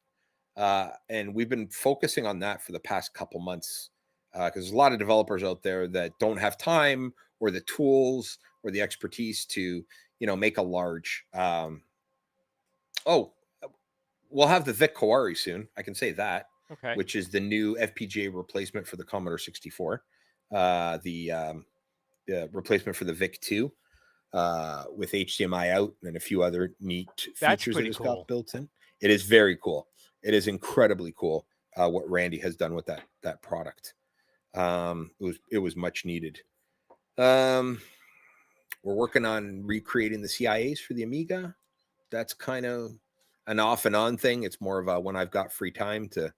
And we've been focusing on that for the past couple months, because there's a lot of developers out there that don't have time or the tools or the expertise to, make a large. Oh, we'll have the VIC Kawari soon. I can say that, Okay. which is the new FPGA replacement for the Commodore 64. The replacement for the VIC 2 with HDMI out and a few other neat That's features that pretty it's cool. got built in. It is very cool. It is incredibly cool what Randy has done with that product. It was much needed. We're working on recreating the CIAs for the Amiga. That's kind of an off and on thing. It's more of a when I've got free time to.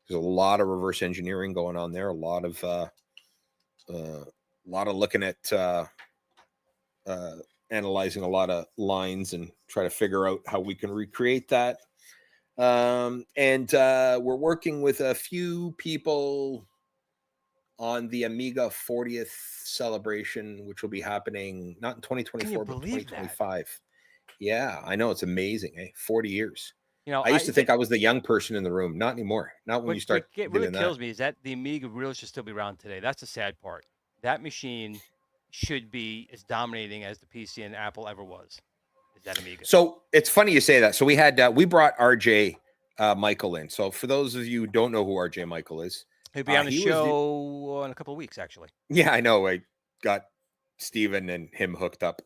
There's a lot of reverse engineering going on there. A lot of looking at analyzing a lot of lines and try to figure out how we can recreate that. And we're working with a few people on the Amiga 40th celebration, which will be happening not in 2024, but 2025. That? Yeah, I know. It's amazing. 40 years. I used to think I was the young person in the room. Not anymore. Not when you start doing really kills me is that the Amiga really should still be around today. That's the sad part. That machine should be as dominating as the PC and Apple ever was. Is that Amiga? So it's funny you say that. So we brought RJ Michael in. So for those of you who don't know who RJ Michael is, he'll be on the show in a couple of weeks, actually. Yeah, I know. I got Steven and him hooked up.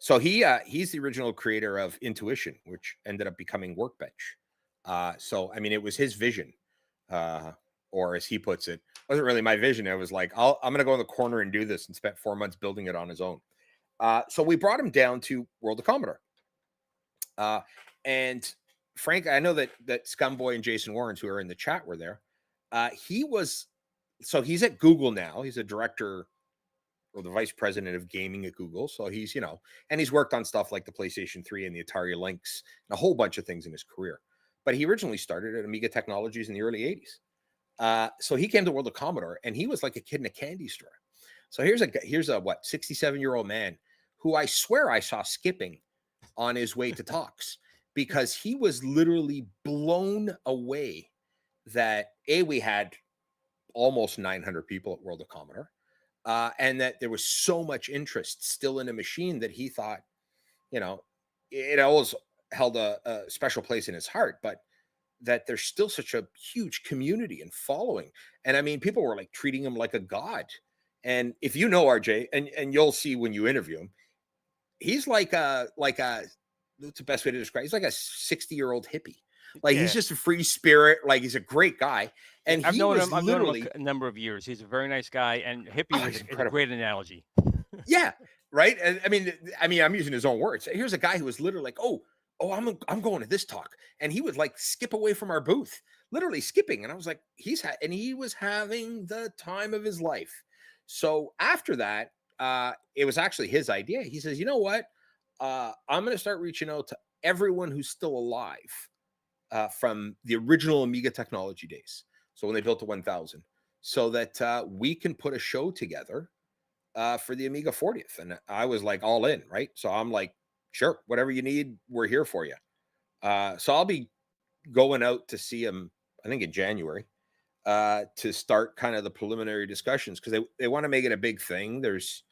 So he's the original creator of Intuition, which ended up becoming Workbench. So I mean, it was his vision, or as he puts it, wasn't really my vision. It was like, I'm going to go in the corner and do this, and spent 4 months building it on his own. So we brought him down to World of Commodore. And Frank, I know that Scumboy and Jason Warrens, who are in the chat, were there. So he's at Google now. He's a director or the vice president of gaming at Google. So he's, and he's worked on stuff like the PlayStation 3 and the Atari Lynx and a whole bunch of things in his career. But he originally started at Amiga Technologies in the early 80s. So he came to World of Commodore and he was like a kid in a candy store. So here's a 67-year-old man who I swear I saw skipping on his way to talks because he was literally blown away that we had almost 900 people at World of Commodore, and that there was so much interest still in a machine that he thought, it always held a special place in his heart, but that there's still such a huge community and following. And I mean, people were like treating him like a god. And if you know RJ, and you'll see when you interview him, he's like a what's the best way to describe? He's like a 60-year-old hippie. Like he's just a free spirit. Like he's a great guy. And I've known him a number of years. He's a very nice guy, and hippie is a great analogy. Yeah, right. And I mean, I'm using his own words. Here's a guy who was literally like, oh, I'm going to this talk, and he would like skip away from our booth, literally skipping. And I was like, he was having the time of his life. So after that, it was actually his idea. He says, you know what? I'm going to start reaching out to everyone who's still alive from the original Amiga technology days. So when they built the 1000, so that we can put a show together for the Amiga 40th. And I was like all in, right? So I'm like, sure, whatever you need, we're here for you. So I'll be going out to see him, I think in January, to start kind of the preliminary discussions because they want to make it a big thing. There's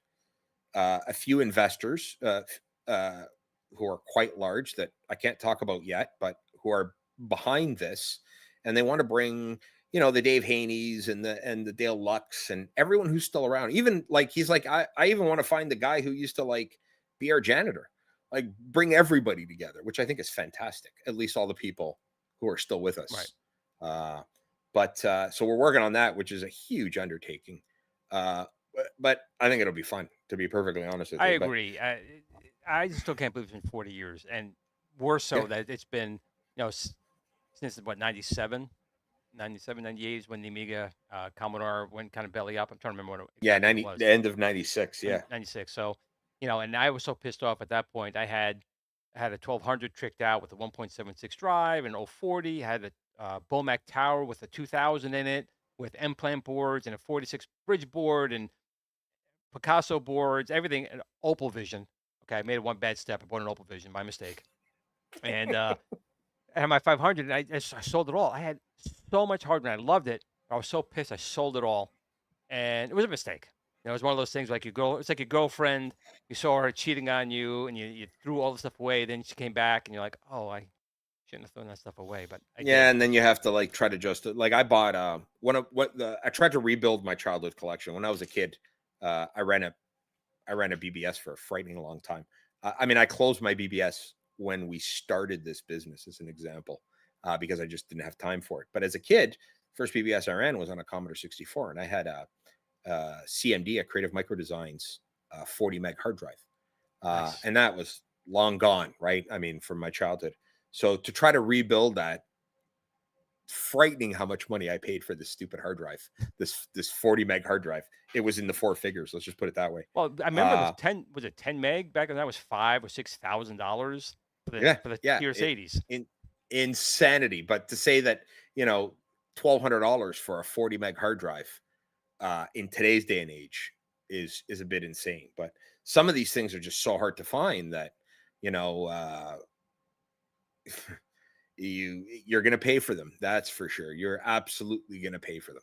a few investors who are quite large that I can't talk about yet, but who are behind this, and they want to bring the Dave Haney's and the Dale Lux and everyone who's still around. Even like he's like I even want to find the guy who used to like be our janitor, like bring everybody together, which I think is fantastic. At least all the people who are still with us. Right. But so we're working on that, which is a huge undertaking. But I think it'll be fun, to be perfectly honest with you. I agree. I still can't believe it's been 40 years, and more so that it's been since what 97, 98 is when the Amiga Commodore went kind of belly up. I'm trying to remember what it was. The end of 96, 96. So, and I was so pissed off at that point. I had a 1200 tricked out with a 1.76 drive, and 040, had a Bomac Tower with a 2000 in it, with M-plant boards and a 46 bridge board and Picasso boards, everything, an Opal Vision. Okay, I made one bad step. I bought an Opal Vision, my mistake. And I had my 500, and I sold it all. I had so much hardware, and I loved it. I was so pissed. I sold it all, and it was a mistake. It was one of those things like it's like your girlfriend. You saw her cheating on you, and you threw all the stuff away. Then she came back, and you're like, oh, I shouldn't have thrown that stuff away, but I Yeah, did. and then you have to like try to just like I bought I tried to rebuild my childhood collection when I was a kid. I ran a BBS for a frightening long time. I mean, I closed my BBS when we started this business, as an example, because I just didn't have time for it. But as a kid, first BBS I ran was on a Commodore 64, and I had a CMD, a Creative Micro Designs 40 meg hard drive, Nice. and that was long gone, right? I mean, from my childhood. So to try to rebuild that, frightening how much money I paid for this stupid hard drive, this 40 meg hard drive. It was in the four figures. Let's just put it that way. Well, I remember it was 10. Was it 10 meg back then? That was $5,000 or $6,000 for the Yeah, TRS-80s. Insanity. But to say that, $1,200 for a 40 meg hard drive in today's day and age is a bit insane. But some of these things are just so hard to find that, you're going to pay for them. That's for sure. You're absolutely going to pay for them.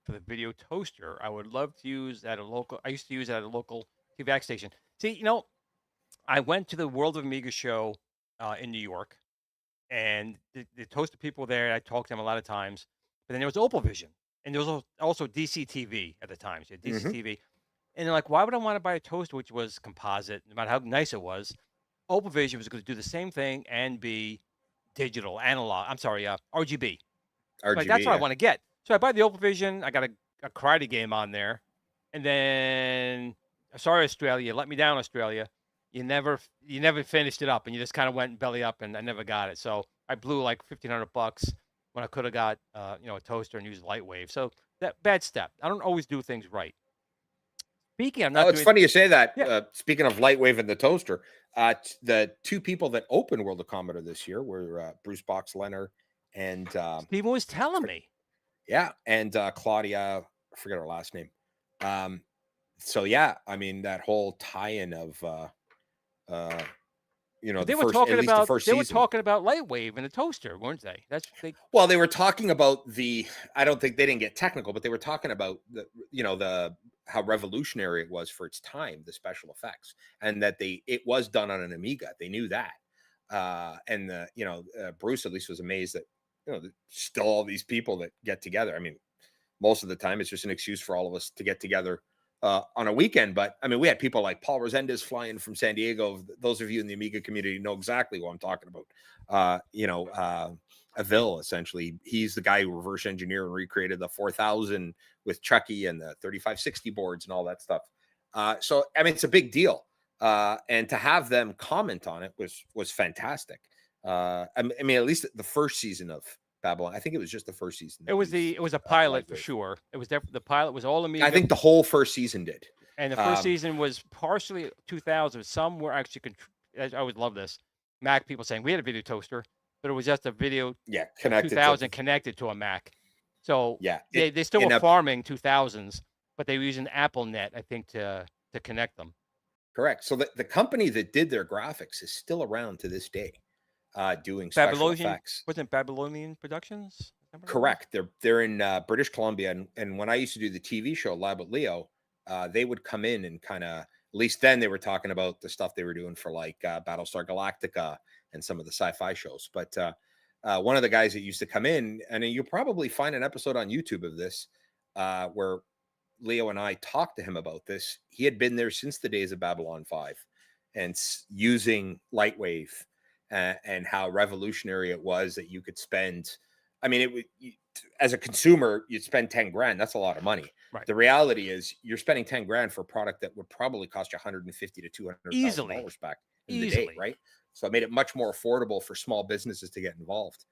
For the video toaster, I would love to use at a local. I used to use it at a local TVAC station. See, I went to the World of Amiga show in New York, and the toaster people there, I talked to them a lot of times. But then there was Opal Vision, and there was also DC TV at the time. So DC TV, and they're like, why would I want to buy a toaster which was composite, no matter how nice it was? Opal Vision was going to do the same thing and be digital, analog. I'm sorry, RGB. RGB, Like that's what I want to get. So I buy the Opal Vision. I got a karate game on there, and then sorry Australia, you let me down, Australia. You never finished it up, and you just kind of went belly up, and I never got it. So I blew like $1,500 when I could have got a toaster and used Lightwave. So that bad step. I don't always do things right. Speaking, I'm not. It's funny you say that. Yeah. Speaking of Lightwave and the toaster, the two people that opened World of Commodore this year were Bruce Boxlener and Steven was telling me. Yeah, and Claudia, I forget her last name. So yeah, I mean that whole tie-in of they were talking about Lightwave and the toaster, weren't they? Well, they were talking about I don't think they didn't get technical, but they were talking about the how revolutionary it was for its time, the special effects, and that it was done on an Amiga. They knew that, and Bruce at least was amazed that there's still all these people that get together. I mean, most of the time it's just an excuse for all of us to get together on a weekend. But I mean, we had people like Paul Resendez flying from San Diego. Those of you in the Amiga community know exactly what I'm talking about. Avil, essentially, he's the guy who reverse engineered and recreated the 4000 with Chucky and the 3560 boards and all that stuff. So I mean, it's a big deal, and to have them comment on it was fantastic. I mean, at least the first season of Babylon. I think it was just the first season. It was a pilot for sure. It was the pilot was all Amiga. I think the whole first season did. And the first season was partially 2000. Some were actually. I always love this. Mac people saying we had a video toaster, but it was just a video. Yeah, connected 2000 connected to a Mac. So yeah, they still were farming 2000s, but they were using AppleNet, I think, to connect them. Correct. So the company that did their graphics is still around to this day. Doing special effects. Wasn't Babylonian Productions? Correct. They're in British Columbia, and when I used to do the TV show Lab with Leo, they would come in and kind of, at least then they were talking about the stuff they were doing for like Battlestar Galactica and some of the sci-fi shows. But one of the guys that used to come in, and you'll probably find an episode on YouTube of this, where Leo and I talked to him about this. He had been there since the days of Babylon 5 and using Lightwave. And how revolutionary it was that you could spend. I mean, as a consumer, you'd spend 10 grand. That's a lot of money. Right. The reality is you're spending 10 grand for a product that would probably cost you 150 to $200,000 back in the day, right? So it made it much more affordable for small businesses to get involved,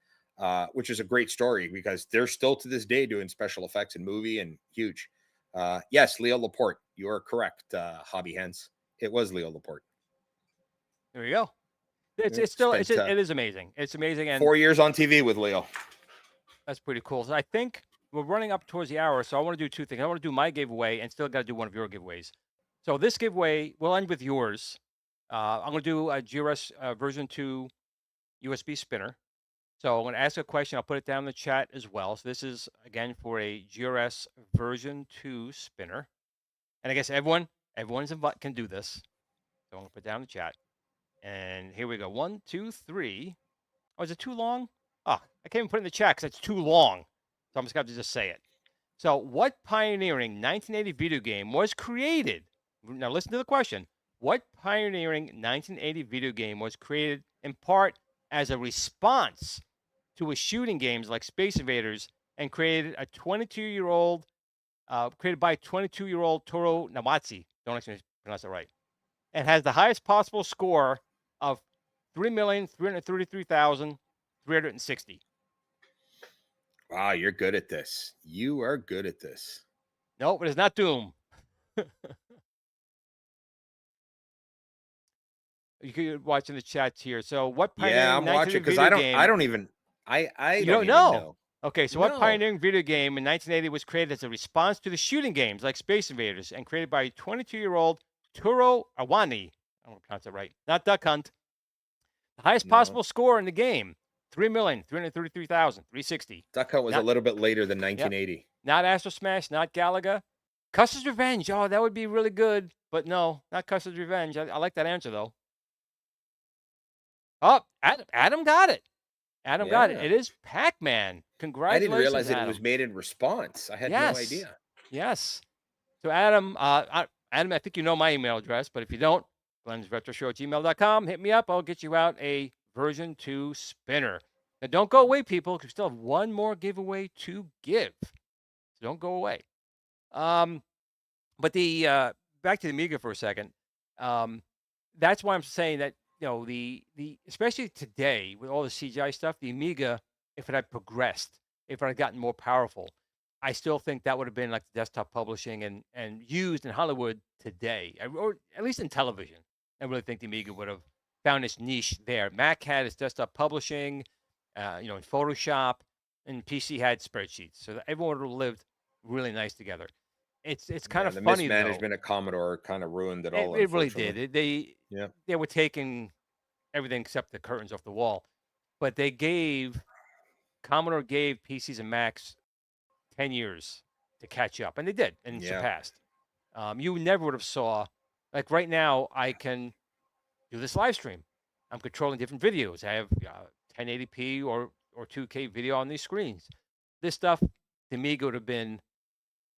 which is a great story because they're still to this day doing special effects in movie and huge. Yes, Leo Laporte, you are correct, Hobby Hens. It was Leo Laporte. There you go. It is amazing. It's amazing. And 4 years on TV with Leo. That's pretty cool. So I think we're running up towards the hour. So I want to do two things. I want to do my giveaway and still got to do one of your giveaways. So this giveaway, we'll end with yours. I'm going to do a GRS version 2 USB spinner. So I'm going to ask a question. I'll put it down in the chat as well. So this is, again, for a GRS version 2 spinner. And I guess everyone's can do this. So I'm going to put it down in the chat. And here we go. 1, 2, 3. Oh, is it too long? Oh, I can't even put it in the chat because it's too long. So I'm just going to just say it. So what pioneering 1980 video game was created? Now listen to the question. What pioneering 1980 video game was created in part as a response to a shooting games like Space Invaders and created by 22-year-old Toru Nawatsu? Don't actually pronounce it right. And has the highest possible score of 3,333,360. Wow, you're good at this. You are good at this. No, but it's not Doom. You could watch in the chats here. So what pioneering Yeah, I'm watching because I don't even You don't don't even know. know. Okay, so what pioneering video game in 1980 was created as a response to the shooting games like Space Invaders and created by 22-year-old Turo Awani? I don't pronounce it right. Not Duck Hunt. The highest possible score in the game, 3,333,360. Duck Hunt was a little bit later than 1980. Yep. Not Astro Smash, not Galaga. Custer's Revenge. Oh, that would be really good. But no, not Custer's Revenge. I like that answer, though. Oh, Adam got it. Adam got it. It is Pac-Man. Congratulations, I didn't realize Adam. that it was made in response. I had no idea. Yes. So, Adam, I think you know my email address, but if you don't, glensretroshow@gmail.com. Hit me up. I'll get you out a version 2 spinner. Now, don't go away, people, because we still have one more giveaway to give. So don't go away. But the back to the Amiga for a second. That's why I'm saying that, you know, the especially today with all the CGI stuff, the Amiga, if it had progressed, if it had gotten more powerful, I still think that would have been like the desktop publishing and used in Hollywood today, or at least in television. I really think the Amiga would have found its niche there. Mac had its desktop publishing, in Photoshop, and PC had spreadsheets, so that everyone would have lived really nice together. It's kind of the funny mismanagement though. of Commodore kind of ruined it all. It really did. They were taking everything except the curtains off the wall, but Commodore gave PCs and Macs 10 years to catch up, and they did, and surpassed. You never would have saw, like right now, I can do this live stream. I'm controlling different videos. I have 1080p or 2K video on these screens. This stuff, to me, would have been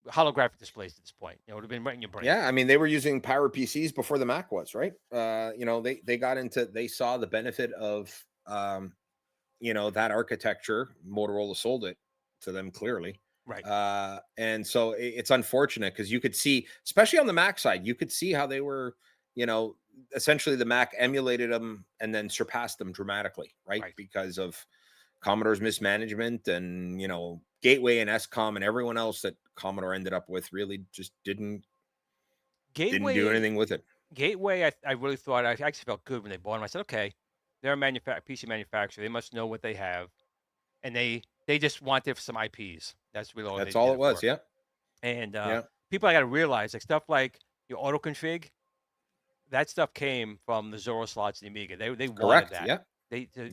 holographic displays at this point. It would have been right in your brain. Yeah, I mean, they were using Power PCs before the Mac was, right? They saw the benefit of that architecture. Motorola sold it to them clearly. Right. And so it's unfortunate because you could see, especially on the Mac side, you could see how they were, essentially the Mac emulated them and then surpassed them dramatically, right? Because of Commodore's mismanagement and, Gateway and SCOM and everyone else that Commodore ended up with really just didn't do anything with it. Gateway, I really thought, I actually felt good when they bought them. I said, okay, they're a PC manufacturer. They must know what they have. And they just wanted some IPs. That's really all it was, yeah. And people, I got to realize, like stuff like your auto config, that stuff came from the Zorro slots in the Amiga. They wanted that.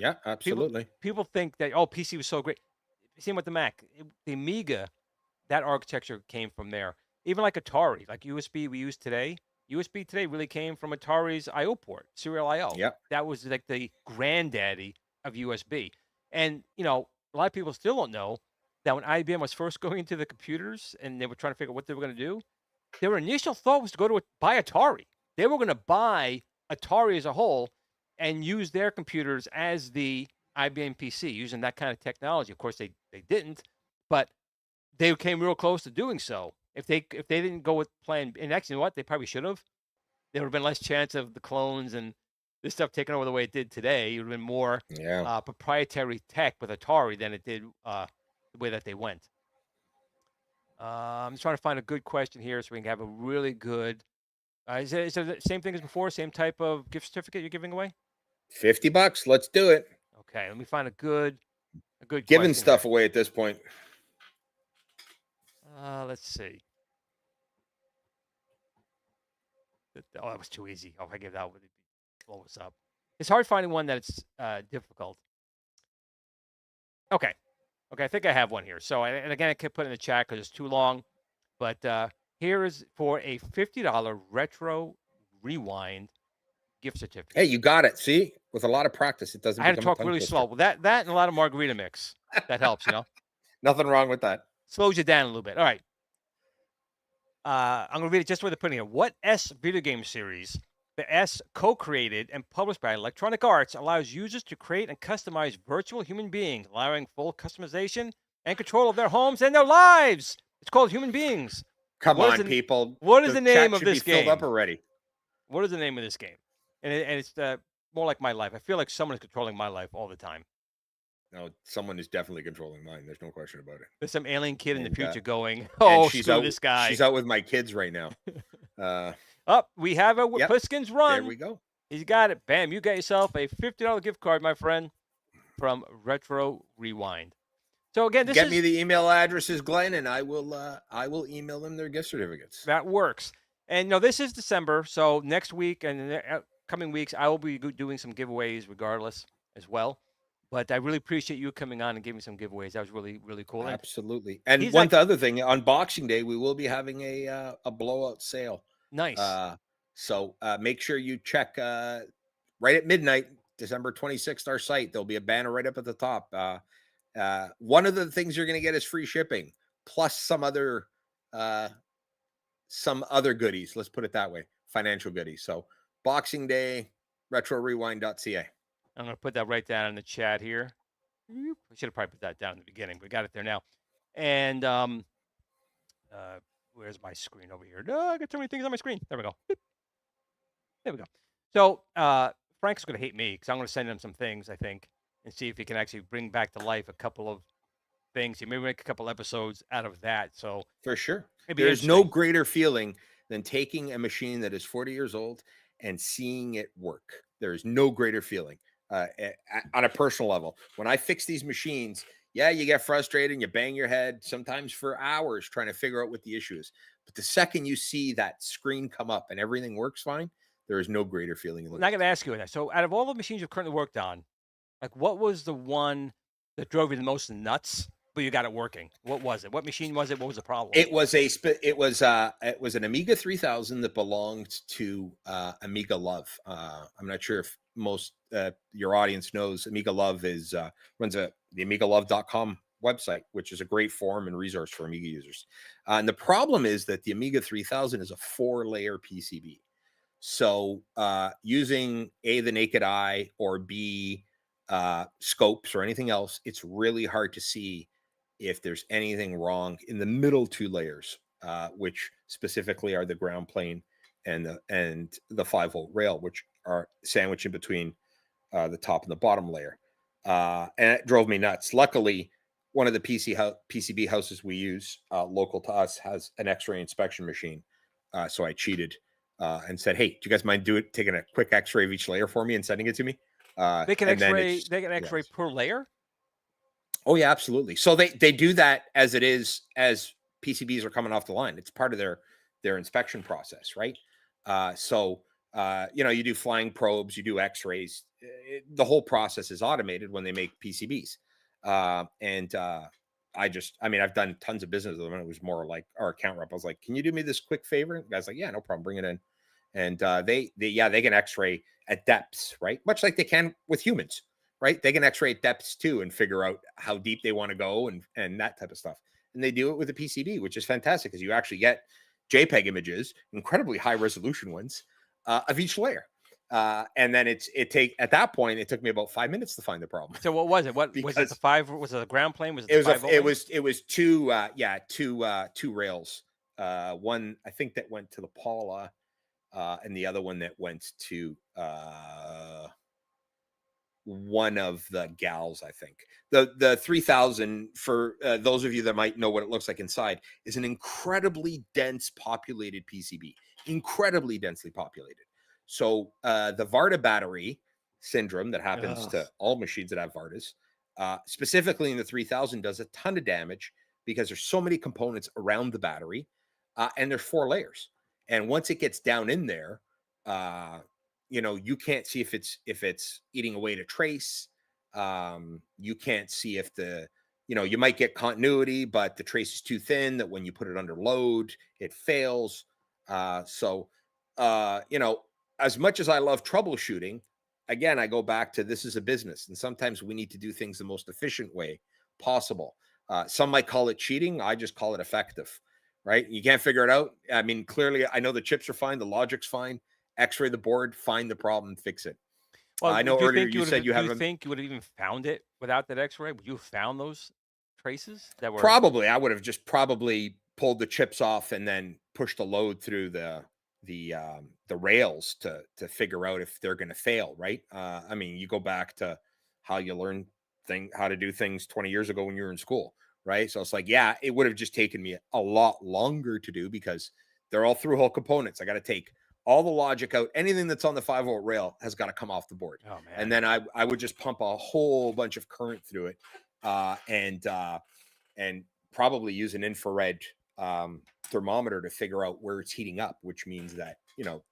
Yeah, absolutely. People think that, PC was so great. Same with the Mac. The Amiga, that architecture came from there. Even like Atari, like USB we use today. USB today really came from Atari's I/O port, serial I/O. Yeah, that was like the granddaddy of USB. And a lot of people still don't know that when IBM was first going into the computers and they were trying to figure out what they were going to do, their initial thought was to buy Atari. They were going to buy Atari as a whole and use their computers as the IBM PC using that kind of technology. Of course, they didn't, but they came real close to doing so. If they didn't go with plan, and actually, you know what? They probably should have. There would have been less chance of the clones and this stuff taking over the way it did today. It would have been more proprietary tech with Atari than it did the way that they went. I'm just trying to find a good question here so we can have a really good. Is it the same thing as before? Same type of gift certificate you're giving away? $50. Let's do it. Okay, let me find a good giving stuff away at this point. Let's see. Oh, that was too easy. Oh, if I give that, would blow us up. It's hard finding one that's difficult. Okay. Okay, I think I have one here. So, and again, I can't put it in the chat because it's too long. But here is for a $50 retro rewind gift certificate. Hey, you got it. See, with a lot of practice, it doesn't I had to become a talk tongue really twister. slow. That and a lot of margarita mix. That helps, you know. Nothing wrong with that. Slows you down a little bit. All right. I'm gonna read it just the way they're putting it. What S video game series, the S co-created and published by Electronic Arts, allows users to create and customize virtual human beings, allowing full customization and control of their homes and their lives. It's called Human Beings. Come What is on, the- people. What is the name chat of should be this filled game? up already. What is the name of this game? And it's more like my life. I feel like someone is controlling my life all the time. No, someone is definitely controlling mine. There's no question about it. There's some alien kid in the And, future going, And "Oh, she's screw out. this guy." She's out with my kids right now. Up, we have a Yep. Pliskin's run. There we go. He's got it. Bam! You got yourself a $50 gift card, my friend, from Retro Rewind. So again, this Get is me the email addresses, Glenn, and I will email them their gift certificates. that works. And no, this is December, so next week and the coming weeks, I will be doing some giveaways regardless as well. But I really appreciate you coming on and giving me some giveaways. That was really, really cool. And Absolutely. And he's one like- other thing, on Boxing Day, we will be having a blowout sale. nice. So make sure you check right at midnight, December 26th, our site. There'll be a banner right up at the top. One of the things you're going to get is free shipping, plus some other goodies. Let's put it that way, financial goodies. So Boxing Day, retrorewind.ca. I'm going to put that right down in the chat here. I should have probably put that down in the beginning, but we got it there now. And where's my screen over here? No, I got too many things on my screen. There we go. There we go. So Frank's going to hate me because I'm going to send him some things, I think, and see if he can actually bring back to life a couple of things. He may make a couple episodes out of that. So For sure. it'd be There's no interesting. greater feeling than taking a machine that is 40 years old and seeing it work. There is no greater feeling on a personal level. When I fix these machines, yeah, you get frustrated and you bang your head sometimes for hours trying to figure out what the issue is. But the second you see that screen come up and everything works fine, there is no greater feeling in the I'm not going to ask you that. So out of all the machines you've currently worked on, like what was the one that drove you the most nuts, but you got it working? What was it? What machine was it? What was the problem? It was an Amiga 3000 that belonged to Amiga Love. I'm not sure if most your audience knows Amiga Love runs the AmigaLove.com website, which is a great forum and resource for Amiga users. And the problem is that the Amiga 3000 is a 4-layer PCB. So using A, the naked eye, or B, scopes or anything else, it's really hard to see if there's anything wrong in the middle 2 layers, which specifically are the ground plane and the 5-volt rail, which are sandwiched in between the top and the bottom layer. And it drove me nuts. Luckily, one of the PCB houses we use local to us has an X-ray inspection machine. So I cheated and said, "Hey, do you guys mind taking a quick X-ray of each layer for me and sending it to me?" They can and then X-ray. They can X-ray yes. per layer. Oh yeah, absolutely. So they do that as it is as PCBs are coming off the line. It's part of their inspection process, right? You do flying probes, you do X-rays. The whole process is automated when they make PCBs. I've done tons of business with them. And it was more like our account rep. I was like, "Can you do me this quick favor?" And the guy's like, "Yeah, no problem. Bring it in." And they can X-ray at depths, right? Much like they can with humans. Right? They can X-ray at depths too and figure out how deep they want to go and that type of stuff. And they do it with a PCB, which is fantastic because you actually get JPEG images, incredibly high resolution ones, of each layer. And then at that point, it took me about 5 minutes to find the problem. So what was it? What was it? Was it a ground plane? Was it? It was two rails. One I think that went to the Paula, and the other one that went to one of the gals. I think the 3000, for those of you that might know what it looks like inside, is an incredibly dense populated PCB, incredibly densely populated. So the Varda battery syndrome that happens to all machines that have Vardas, specifically in the 3000, does a ton of damage because there's so many components around the battery, and there's 4 layers. And once it gets down in there, you can't see if it's eating away at a trace. You can't see if you might get continuity, but the trace is too thin that when you put it under load, it fails. As much as I love troubleshooting, again, I go back to this is a business, and sometimes we need to do things the most efficient way possible. Some might call it cheating. I just call it effective, right? You can't figure it out. I mean, clearly, I know the chips are fine. The logic's fine. X-ray the board, find the problem, fix it. Well, I know do you earlier think you said you do you have think you would have even found it without that X-ray? Would you have found those traces that were? probably, I would have just probably pulled the chips off and then pushed the load through the rails to figure out if they're going to fail, right? I mean, you go back to how you learn how to do things 20 years ago when you were in school, right? So it's like, yeah, it would have just taken me a lot longer to do because they're all through hole components. I got to take all the logic out. Anything that's on the 5-volt rail has got to come off the board. Oh man! And then I would just pump a whole bunch of current through it, and probably use an infrared thermometer to figure out where it's heating up, which means that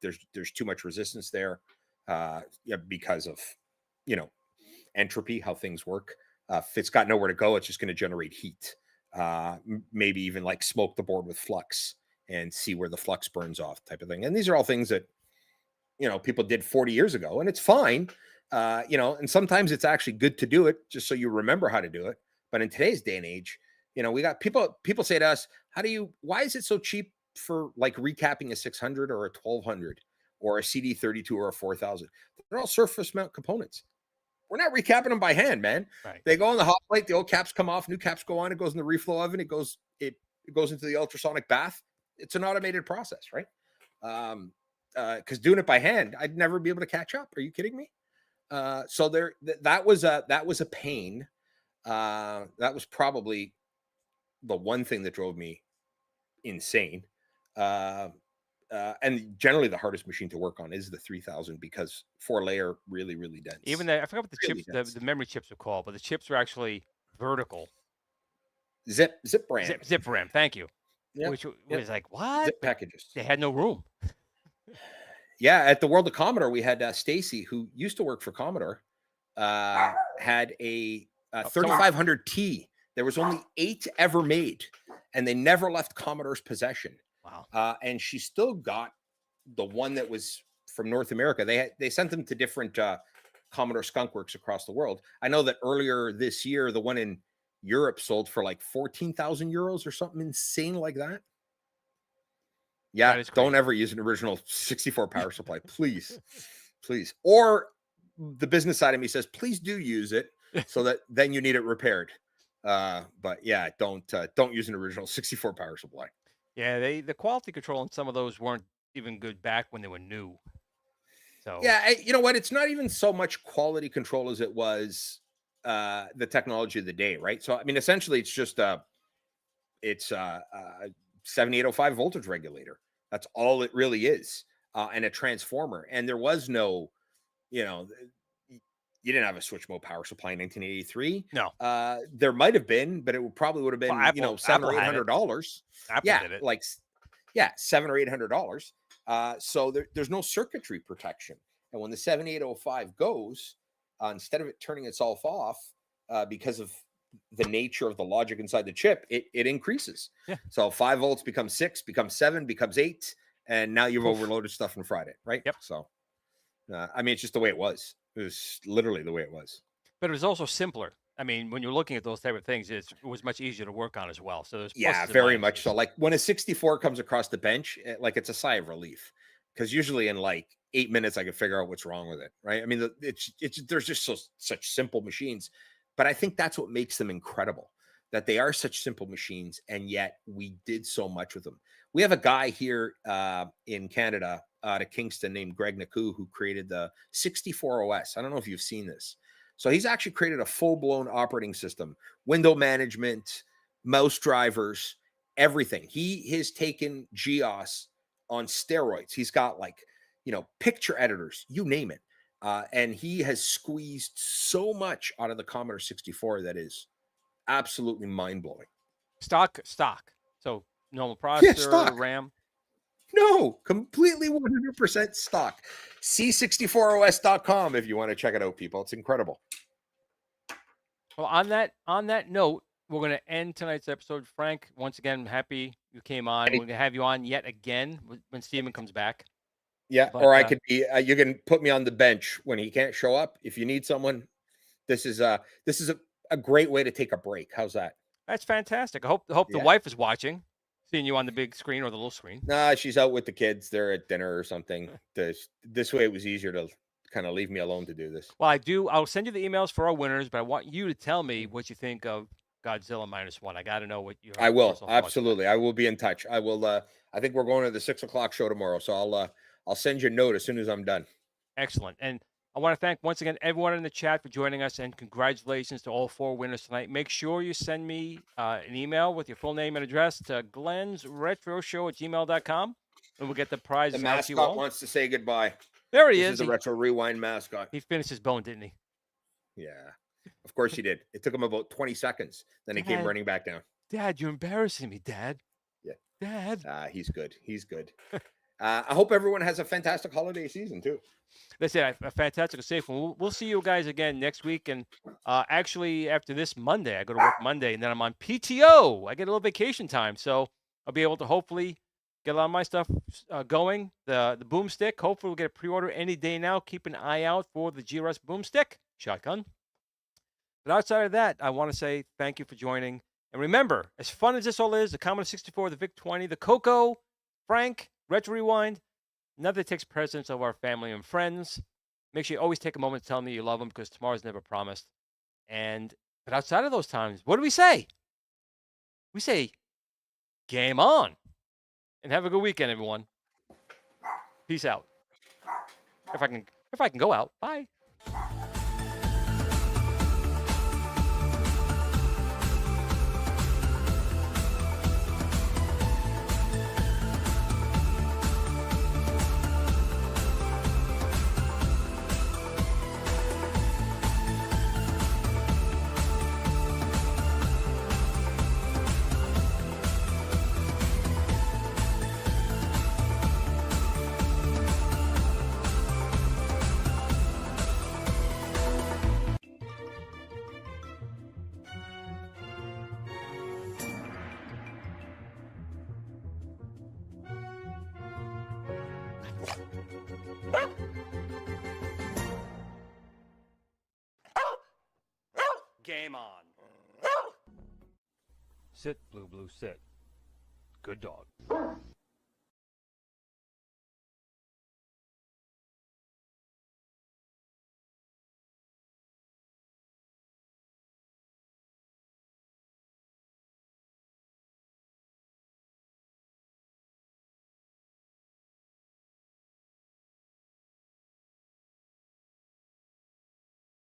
there's too much resistance there, because of entropy, how things work. If it's got nowhere to go, it's just going to generate heat. Maybe even like smoke the board with flux and see where the flux burns off, type of thing. And these are all things that people did 40 years ago, and it's fine. And sometimes it's actually good to do it just so you remember how to do it. But in today's day and age, we got people say to us, why is it so cheap for like recapping a 600 or a 1200 or a CD32 or a 4000? They're all surface mount components. We're not recapping them by hand, man. Right. They go on the hot plate, the old caps come off, new caps go on, it goes in the reflow oven, it goes into the ultrasonic bath. It's an automated process, right? Because doing it by hand, I'd never be able to catch up. Are you kidding me? So that was a pain. That was probably the one thing that drove me insane. And generally the hardest machine to work on is the 3000 because 4-layer really, really dense. Even I forgot what the Really chips, the memory chips are called, but the chips are actually vertical. Zip RAM. Zip RAM. Thank you. Yep. Which was like, what? Zip packages. They had no room. Yeah, at the World of Commodore, we had Stacy, who used to work for Commodore, had a 3500T. There was only 8 ever made, and they never left Commodore's possession. Wow. And she still got the one that was from North America. They sent them to different Commodore Skunk Works across the world. I know that earlier this year, the one in Europe sold for like 14,000 euros or something insane like that. Yeah, don't ever use an original 64 power supply, please. Please. Or the business side of me says, please do use it so that then you need it repaired. But yeah, don't use an original 64 power supply. Yeah, the quality control on some of those weren't even good back when they were new. So yeah, you know what? It's not even so much quality control as it was the technology of the day, right? So I mean, essentially, it's just a 7805 voltage regulator. That's all it really is, and a transformer. And there was no, you didn't have a switch mode power supply in 1983. No, there might have been, but it probably would have been, Apple, $700 or $800. Apple did it. Like, yeah, $700 or $800. So there's no circuitry protection. And when the 7805 goes, instead of it turning itself off because of the nature of the logic inside the chip, it increases. Yeah. So 5 volts becomes 6, becomes 7, becomes 8, and now you've overloaded stuff on Friday, right? Yep. So, I mean, it's just the way it was. It was literally the way it was. But it was also simpler. I mean, when you're looking at those type of things, it was much easier to work on as well. So there's very much so. Like when a 64 comes across the bench, like it's a sigh of relief, because usually in like 8 minutes I can figure out what's wrong with it, right? I mean, there's just such simple machines, but I think that's what makes them incredible, that they are such simple machines, and yet we did so much with them. We have a guy here in Canada out of Kingston named Greg Naku, who created the 64 OS. I don't know if you've seen this. So he's actually created a full-blown operating system, window management, mouse drivers, everything. He has taken GEOS on steroids. He's got picture editors, you name it. And he has squeezed so much out of the Commodore 64 that is absolutely mind-blowing. Stock. So normal processor, stock. RAM. No, completely 100% stock. C64os.com if you want to check it out, people. It's incredible. Well, on that note, we're going to end tonight's episode. Frank, once again, happy you came on. We're going to have you on yet again when Steven comes back. Yeah, But, or I could be. You can put me on the bench when he can't show up. If you need someone, this is a great way to take a break. How's that? That's fantastic. I hope the Yeah. wife is watching, seeing you on the big screen or the little screen. Nah, she's out with the kids. They're at dinner or something. This way, it was easier to kind of leave me alone to do this. Well, I'll send you the emails for our winners, but I want you to tell me what you think of Godzilla Minus One. I got to know what you. I will absolutely. I will be in touch. I will. I think we're going to the 6 o'clock show tomorrow, so I'll send you a note as soon as I'm done. Excellent. And I want to thank once again everyone in the chat for joining us, and congratulations to all 4 winners tonight. Make sure you send me an email with your full name and address to glensretroshow@gmail.com, and we'll get the prizes The out to you mascot all. wants to say goodbye. There he This is. the Retro Rewind mascot. He finished his bone, didn't he? Yeah, of course he did. It took him about 20 seconds. Then he came running back down. Dad, you're embarrassing me, Dad. Yeah. Dad. He's good. He's good. I hope everyone has a fantastic holiday season too. That's it. A fantastic, safe one. We'll see you guys again next week. And actually, after this Monday, I go to work Monday, and then I'm on PTO. I get a little vacation time, so I'll be able to hopefully get a lot of my stuff going. The boomstick. Hopefully, we'll get a pre-order any day now. Keep an eye out for the GRS boomstick shotgun. But outside of that, I want to say thank you for joining. And remember, as fun as this all is, the Commodore 64, the VIC-20, the Coco, Frank, Retro Rewind, nothing takes precedence of our family and friends. Make sure you always take a moment to tell me you love them, because tomorrow's never promised. But outside of those times, what do we say? We say, game on. And have a good weekend, everyone. Peace out. If I can go out. Bye. Game on. Sit, Blue, sit. Good dog.